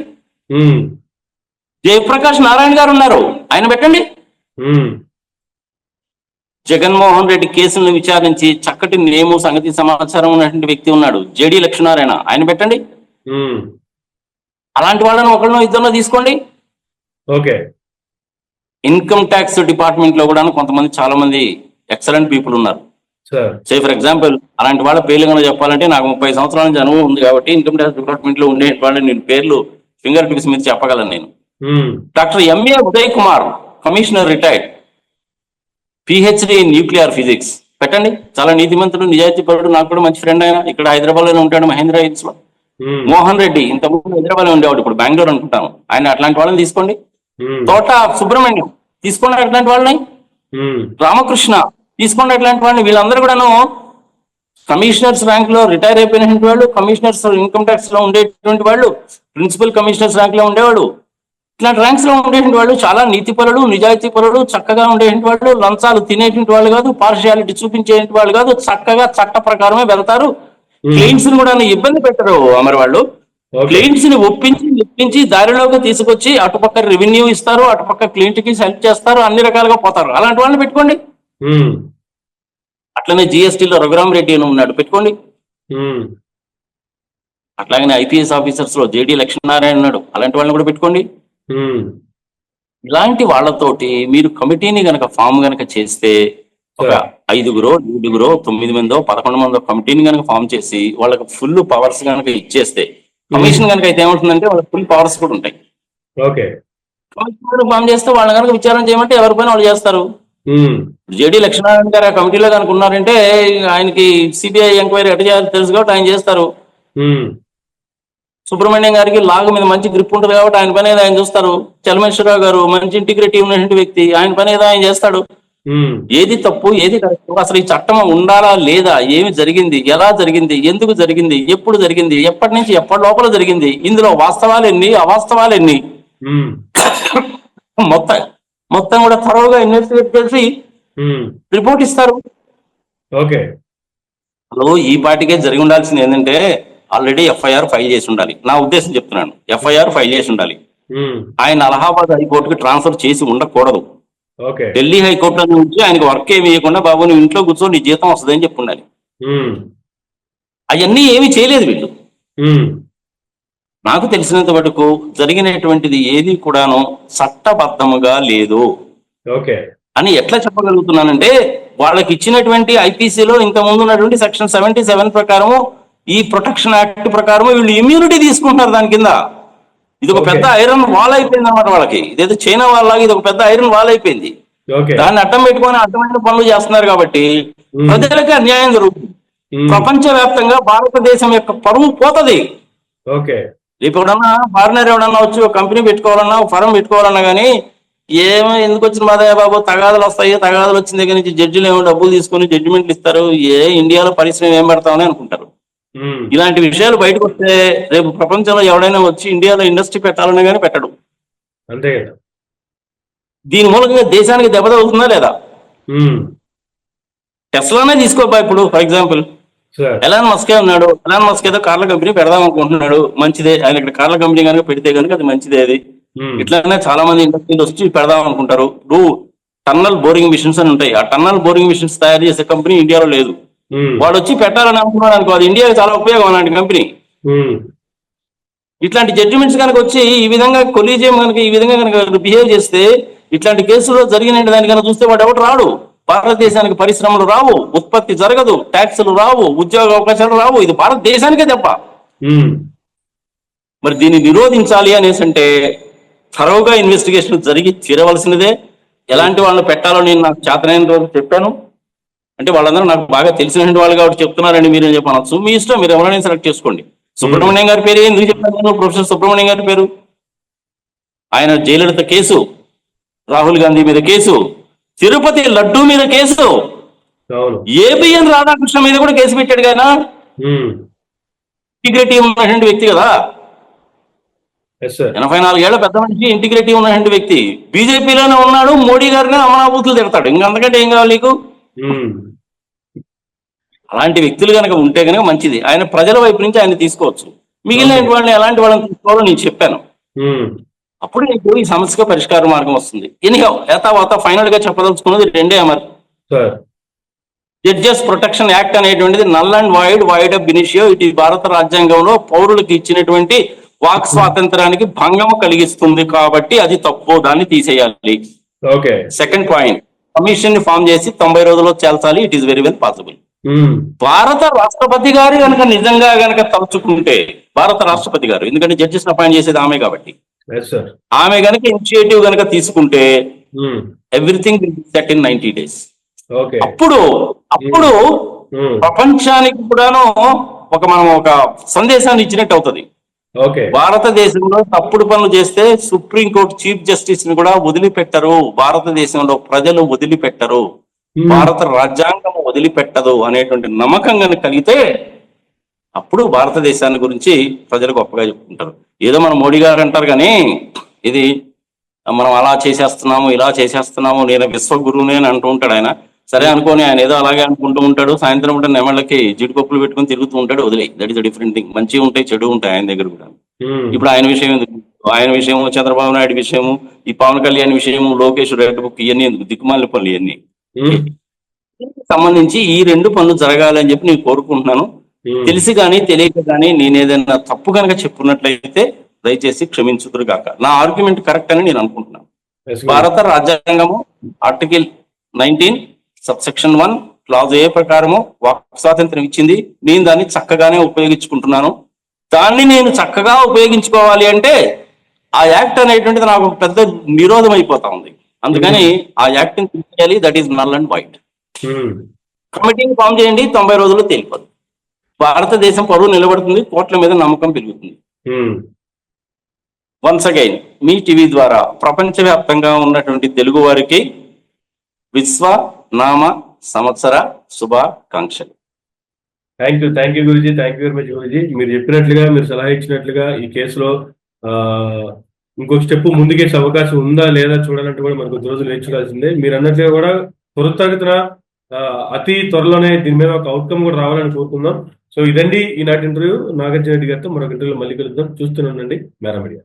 Speaker 2: జయప్రకాష్ నారాయణ గారు ఉన్నారు, ఆయన పెట్టండి. జగన్మోహన్ రెడ్డి కేసులను విచారించి చక్కటి నేము, సంగతి, సమాచారం ఉన్నటువంటి వ్యక్తి ఉన్నాడు, జేడి లక్ష్మీనారాయణ, ఆయన పెట్టండి. అలాంటి వాళ్ళని ఒకళ్ళనో ఇద్దరినో తీసుకోండి.
Speaker 1: ఓకే.
Speaker 2: ఇన్కమ్ ట్యాక్స్ డిపార్ట్మెంట్ లో కూడా కొంతమంది చాలా మంది ఎక్సలెంట్ పీపుల్ ఉన్నారు. సే ఫర్ ఎగ్జాంపుల్, అలాంటి వాళ్ళ పేర్లు కనుక చెప్పాలంటే నాకు 30 సంవత్సరాల నుంచి అనుభవం ఉంది కాబట్టి ఇన్కమ్ ట్యాక్స్ డిపార్ట్మెంట్ లో ఉండే వాళ్ళు నేను పేర్లు ఫింగర్ టిప్స్ మీద చెప్పగలను నేను. Doctor MA Uday Kumar, commissioner retired, PhD in nuclear physics, పెట్టండి. చాలా నీతిమంతుడు, నిజాయితీ పరుడు, నాకు కూడా మంచి ఫ్రెండ్. ఆయన ఇక్కడ హైదరాబాద్ లోనే ఉంటాడు, మహేంద్ర హిల్స్ లో. మోహన్ రెడ్డి ఇంతకుముందు హైదరాబాద్ లో ఉండేవాడు, ఇప్పుడు బెంగళూరు అనుకుంటాను. ఆయన అట్లాంటి వాళ్ళని తీసుకోండి. తోట సుబ్రహ్మణ్యం తీసుకోండి, అట్లాంటి వాళ్ళని. రామకృష్ణ తీసుకోండి, అట్లాంటి వాళ్ళని. వీళ్ళందరూ కూడాను కమిషనర్స్ ర్యాంక్ లో రిటైర్ అయిపోయినటువంటి వాళ్ళు, కమిషనర్స్ ఇన్కమ్ ట్యాక్స్ లో ఉండేటువంటి వాళ్ళు, ప్రిన్సిపల్ కమిషనర్స్ ర్యాంక్ లో ఉండేవాడు, ఇట్లాంటి ర్యాంక్స్ లో ఉండేటువంటి వాళ్ళు చాలా నీతిపరులు, నిజాయితీ పరులు, చక్కగా ఉండేటువంటి వాళ్ళు, లంచాలు తినేటువంటి వాళ్ళు కాదు, పార్షియాలిటీ చూపించేటువంటి వాళ్ళు కాదు, చక్కగా చట్ట ప్రకారమే వెళ్తారు. క్లెయిమ్స్ ని కూడా ఇబ్బంది పెట్టరు. మరి వాళ్ళు క్లెయిమ్స్ ని ఒప్పించి దారిలోకి తీసుకొచ్చి అటుపక్క రెవెన్యూ ఇస్తారు, అటుపక్క క్లయింట్ కి హెల్ప్ చేస్తారు, అన్ని రకాలుగా పోతారు. అలాంటి వాళ్ళని పెట్టుకోండి. అట్లనే జిఎస్టీలో రఘురామ్ రెడ్డి అని ఉన్నాడు, పెట్టుకోండి. అట్లాగనే ఐపీఎస్ ఆఫీసర్స్ లో జేడి లక్ష్మీనారాయణ ఉన్నాడు, అలాంటి వాళ్ళని కూడా పెట్టుకోండి. ఇలాంటి వాళ్ళతోటి మీరు కమిటీని గనక ఫామ్ గనక చేస్తే ఒక 5గురో 7గురో 9 మందో 11 మందో కమిటీని గనక ఫామ్ చేసి వాళ్ళకి ఫుల్ పవర్స్ గనక ఇచ్చేస్తే, కమిషన్ కనుక అయితే ఏమవుతుందంటే వాళ్ళకి ఫుల్ పవర్స్ కూడా ఉంటాయి. కమిషన్ ఫామ్ చేస్తే వాళ్ళని కనుక విచారణ చేయమంటే ఎవరిపైన వాళ్ళు చేస్తారు. జేడి లక్ష్మీనారాయణ గారు ఆ కమిటీలో కనుక ఉన్నారంటే ఆయనకి సిబిఐ ఎంక్వైరీ ఎట్లా చేయాలో తెలుసు కాబట్టి ఆయన చేస్తారు. సుబ్రహ్మణ్యం గారికి లాగ్ మీద మంచి గ్రిప్ ఉంటుంది కాబట్టి ఆయన పని ఏదో ఆయన చూస్తారు. చలమేశ్వరరావు గారు మంచి ఇంటిగ్రిటీ ఉన్నటువంటి వ్యక్తి, ఆయన పని ఏదో ఆయన చేస్తాడు. ఏది తప్పు, ఏది కరెక్ట్, అసలు ఈ చట్టం ఉండాలా లేదా, ఏమి జరిగింది, ఎలా జరిగింది, ఎందుకు జరిగింది, ఎప్పుడు జరిగింది, ఎప్పటి నుంచి ఎప్పటి లోపల జరిగింది, ఇందులో వాస్తవాలు ఎన్ని, అవాస్తవాలు ఎన్ని, మొత్తం కూడా త్వరగా ఇన్వెస్టిగేట్ చేసి రిపోర్ట్ ఇస్తారు. అసలు ఈ పాటికే జరిగి ఉండాల్సింది ఏంటంటే ఆల్రెడీ ఎఫ్ఐఆర్ ఫైల్ చేసి ఉండాలి. నా ఉద్దేశం చెప్తున్నాను, ఎఫ్ఐఆర్ ఫైల్ చేసి ఉండాలి. ఆయన అలహాబాద్ హైకోర్టుకి ట్రాన్స్ఫర్ చేసి ఉండకూడదు. ఢిల్లీ హైకోర్టులో నుంచి ఆయనకు వర్క్ ఏమి ఇవ్వకుండా, బాబు నువ్వు ఇంట్లో కూర్చో నీ జీతం వస్తుందని చెప్పి ఉండాలి. అవన్నీ ఏమీ చేయలేదు వీళ్ళు.
Speaker 1: ఉమ్,
Speaker 2: నాకు తెలిసినంత వరకు జరిగినటువంటిది ఏది కూడాను చట్టబద్ధముగా లేదు
Speaker 1: ఓకే.
Speaker 2: అని ఎట్లా చెప్పగలుగుతున్నానంటే, వాళ్ళకి ఇచ్చినటువంటి ఐపీసీలో ఇంత ముందు ఉన్నటువంటి సెక్షన్ 77 ప్రకారము, ఈ ప్రొటెక్షన్ యాక్ట్ ప్రకారము వీళ్ళు ఇమ్యూనిటీ తీసుకుంటున్నారు దాని కింద. ఇది ఒక
Speaker 1: ఓకే.
Speaker 2: పెద్ద ఐరన్ వాల్ అయిపోయింది అనమాట వాళ్ళకి. ఇదేదో చైనా వాళ్ళలాగా ఇది ఒక పెద్ద ఐరన్ వాల్ అయిపోయింది.
Speaker 1: ఓకే.
Speaker 2: దాన్ని అడ్డం పెట్టుకొని అడ్డమైన పనులు చేస్తున్నారు కాబట్టి
Speaker 1: ఉమ్,
Speaker 2: ప్రజలకి అన్యాయం జరుగుతుంది.
Speaker 1: ఉమ్,
Speaker 2: ప్రపంచవ్యాప్తంగా భారతదేశం యొక్క పరువు పోతది.
Speaker 1: ఓకే.
Speaker 2: రేపు ఎవడన్నా ఫారినర్ ఎవడన్నా వచ్చి ఒక కంపెనీ పెట్టుకోవాలన్నా, ఒక ఫరం పెట్టుకోవాలన్నా కానీ ఏమో ఎందుకు వచ్చిన బాధయ్య బాబు, తగాదాలు వస్తాయి, తగాదాలు వచ్చిన దగ్గర నుంచి జడ్జిలు ఏమో డబ్బులు తీసుకొని జడ్జిమెంట్లు ఇస్తారు, ఇండియాలో పరిశ్రమ ఏం పెడతామని అనుకుంటారు.
Speaker 1: ఉమ్,
Speaker 2: ఇలాంటి విషయాలు బయటకు వస్తే రేపు ప్రపంచంలో ఎవడైనా వచ్చి ఇండియాలో ఇండస్ట్రీ పెట్టాలన్నా కానీ పెట్టడు.
Speaker 1: అంతే కదా.
Speaker 2: దీని మూలంగా దేశానికి దెబ్బ తగులుతుందా లేదా?
Speaker 1: ఉమ్,
Speaker 2: టెస్లానే తీసుకోబా ఇప్పుడు ఫర్ ఎగ్జాంపుల్.
Speaker 1: సార్.
Speaker 2: ఎలాన్ మస్కే ఉన్నాడు. ఎలాన్ మస్క్ ఏదో కార్ల కంపెనీ పెడదాం అనుకుంటున్నాడు, మంచిదే. ఆయన ఇక్కడ కార్ల కంపెనీ కనుక పెడితే కనుక అది మంచిదే. అది
Speaker 1: ఉమ్,
Speaker 2: ఇట్లానే చాలా మంది ఇండస్ట్రీలు వచ్చి పెడదాం అనుకుంటారు. ఇప్పుడు టన్నల్ బోరింగ్ మిషన్స్ అని ఉంటాయి. ఆ టన్నల్ బోరింగ్ మిషన్స్ తయారు చేసే కంపెనీ ఇండియాలో లేదు.
Speaker 1: ఉమ్,
Speaker 2: వాడు వచ్చి పెట్టాలని అనుకున్నాడు అనుకో, అది ఇండియాకి చాలా ఉపయోగం అలాంటి కంపెనీ.
Speaker 1: ఉమ్,
Speaker 2: ఇట్లాంటి జడ్జిమెంట్స్ కనుక వచ్చి ఈ విధంగా కొలీజియం కనుక ఈ విధంగా కనుక బిహేవ్ చేస్తే, ఇట్లాంటి కేసులో జరిగిన దాని కనుక చూస్తే వాడు ఎవరు రాడు. భారతదేశానికి పరిశ్రమలు రావు, ఉత్పత్తి జరగదు, ట్యాక్సులు రావు, ఉద్యోగ అవకాశాలు రావు. ఇది భారతదేశానికే దెబ్బ.
Speaker 1: ఉమ్,
Speaker 2: మరి దీన్ని నిరోధించాలి అనేసి అంటే థరోగా ఇన్వెస్టిగేషన్ జరిగి తీరవలసినదే. ఎలాంటి వాళ్ళని పెట్టాలో నేను నాకు చేతనైన రోజు చెప్పాను. అంటే వాళ్ళందరూ నాకు బాగా తెలిసినటువంటి వాళ్ళు కాబట్టి చెప్తున్నారండి మీరు అని చెప్పనొచ్చు. మీ ఇష్టం, మీరు ఎవరైనా సెలెక్ట్ చేసుకోండి. సుబ్రహ్మణ్యం గారి పేరు ఎందుకు చెప్పాను నేను? ప్రొఫెసర్ సుబ్రహ్మణ్యం గారి పేరు. ఆయన జయలలిత కేసు, రాహుల్ గాంధీ మీద కేసు, తిరుపతి లడ్డూ మీద కేసు,
Speaker 1: అవును.
Speaker 2: ఏబిఎన్ రాధాకృష్ణ మీద కూడా కేసు పెట్టాడు కదా.
Speaker 1: ఉమ్,
Speaker 2: ఇంటిగ్రిటీ ఉన్నటువంటి వ్యక్తి కదా.
Speaker 1: Yes sir.
Speaker 2: 84 ఏళ్ల పెద్ద మనిషి, ఇంటిగ్రిటీ ఉన్నటువంటి వ్యక్తి. బీజేపీలోనే ఉన్నాడు, మోడీ గారిని అమరాబూతులు తిడతాడు. ఇంకంతకంటే ఏం కావాలి నీకు?
Speaker 1: ఉమ్,
Speaker 2: అలాంటి వ్యక్తులు కనుక ఉంటే కనుక మంచిది. ఆయన ప్రజల వైపు నుంచి ఆయన తీసుకోవచ్చు. మిగిలిన వాళ్ళని ఎలాంటి వాళ్ళని తీసుకోవాలో నేను చెప్పాను.
Speaker 1: ఉమ్,
Speaker 2: అప్పుడు నీకు ఈ సమస్యకు పరిష్కార మార్గం వస్తుంది. ఎనిహౌ ఏతావాత ఫైనల్ గా చెప్పదలుచుకున్నది రెండే Amar.
Speaker 1: Sir.
Speaker 2: Judges protection act అనేటువంటిది నల్ అండ్ వాయిడ్ అబ్ ఇనిషియో. ఇది భారత రాజ్యాంగంలో పౌరులకు ఇచ్చినటువంటి వాక్ స్వాతంత్రానికి భంగం కలిగిస్తుంది కాబట్టి అది తప్పు, దాన్ని తీసేయాలి.
Speaker 1: ఓకే.
Speaker 2: సెకండ్ పాయింట్, కమిషన్ ని ఫామ్ చేసి 90 రోజుల్లో చేల్చాలి. It is very well possible.
Speaker 1: Um,
Speaker 2: భారత రాష్ట్రపతి గారు కనుక నిజంగా గనక తలుచుకుంటే, భారత రాష్ట్రపతి గారు, ఎందుకంటే జడ్జెస్ అపాయింట్ చేసేది ఆమె కాబట్టి,
Speaker 1: ఎస్ సార్.
Speaker 2: ఆమె గనక ఇనిషియేటివ్ గనక తీసుకుంటే
Speaker 1: um,
Speaker 2: everything set in 90 days.
Speaker 1: Okay.
Speaker 2: అప్పుడు
Speaker 1: ఉమ్,
Speaker 2: ప్రపంచానికి కూడాను మనం ఒక సందేశాన్ని ఇచ్చినట్టు అవుతుంది.
Speaker 1: ఓకే.
Speaker 2: భారతదేశంలో తప్పుడు పనులు చేస్తే సుప్రీంకోర్టు చీఫ్ జస్టిస్ ని కూడా వదిలిపెట్టరు. భారతదేశంలో ప్రజలు వదిలిపెట్టరు.
Speaker 1: ఉమ్,
Speaker 2: భారత రాజ్యాంగం వదిలిపెట్టదు అనేటువంటి నమ్మకం కనుక కలిగితే అప్పుడు భారతదేశాన్ని గురించి ప్రజలు గొప్పగా చెప్పుకుంటారు. ఏదో మన మోడీ గారు అంటారు కానీ, ఇది మనం అలా చేసేస్తున్నాము, ఇలా చేసేస్తున్నాము, నేను విశ్వగురువునే అని అంటూ ఉంటాడు ఆయన. సరే అనుకోని, ఆయన ఏదో అలాగే అనుకుంటూ ఉంటాడు. సాయంత్రం పూట నెమళ్ళకి జీడిపప్పులు పెట్టుకుని తిరుగుతూ ఉంటాడు. వదిలే, that is the different thing. మంచిగా ఉంటాయి, చెడు ఉంటాయి ఆయన దగ్గర కూడా.
Speaker 1: ఉమ్,
Speaker 2: ఇప్పుడు ఆయన విషయం ఎందుకు? ఆయన విషయము, చంద్రబాబు నాయుడు విషయము, ఈ పవన్ కళ్యాణ్ విషయము, లోకేష్ రెడ్ బుక్, ఇవన్నీ ఎందుకు? దిక్కుమాలిన పనులు ఇవన్నీ.
Speaker 1: ఉమ్,
Speaker 2: సంబంధించి ఈ 2 పనులు జరగాలి అని చెప్పి నేను కోరుకుంటున్నాను.
Speaker 1: ఉమ్,
Speaker 2: తెలిసి కానీ తెలియక కానీ నేను ఏదైనా తప్పు కనుక చెప్పున్నట్లయితే దయచేసి క్షమించుదురు గాక. నా ఆర్గ్యుమెంట్ కరెక్ట్ అని నేను అనుకుంటున్నాను.
Speaker 1: Yes sir.
Speaker 2: భారత రాజ్యాంగము ఆర్టికల్ 19 సబ్సెక్షన్ 1 క్లాజ్ ఏ ప్రకారము వాక్ స్వాతంత్రం ఇచ్చింది. నేను దాన్ని చక్కగానే ఉపయోగించుకుంటున్నాను. దాన్ని నేను చక్కగా ఉపయోగించుకోవాలి అంటే ఆ యాక్ట్ అనేటువంటిది నాకు ఒక పెద్ద నిరోధం అయిపోతా ఉంది. అందుకని ఆ యాక్ట్ ని తీసేయాలి. That is null and void.
Speaker 1: Um,
Speaker 2: కమిటీని ఫామ్ చేయండి, 90 రోజుల్లో తేలిపోదు. భారతదేశం పరువు నిలబడుతుంది, కోట్ల మీద నమ్మకం పెరుగుతుంది.
Speaker 1: ఉమ్,
Speaker 2: వన్స్ అగైన్ మీ టీవీ ద్వారా ప్రపంచవ్యాప్తంగా ఉన్నటువంటి తెలుగు వారికి విశ్వ నామ సంవత్సర శుభాకాంక్షలు.
Speaker 1: Thank you Guruji. Thank you very much Guruji. మీరు చెప్పినట్లుగా, మీరు సలహా ఇచ్చినట్లుగా ఈ కేసులో ఆ, ఇంకొక స్టెప్ ముందుకేసే అవకాశం ఉందా లేదా చూడాలంటే కూడా మనకు కొద్ది రోజులు వేచి చూడాల్సిందే. మీరు అన్నట్లుగా కూడా త్వరితగతిన అతి త్వరలోనే దీని మీద ఒక అవుట్కమ్ కూడా రావాలని కోరుకుందాం. సో ఇదండి ఈనాటి ఇంటర్వ్యూ. నాగార్జున రెడ్డి గారితో మరొక ఇంటర్వ్యూలో మళ్ళీ కలుద్దాం. చూస్తూనే ఉండండి మేరా మీడియా.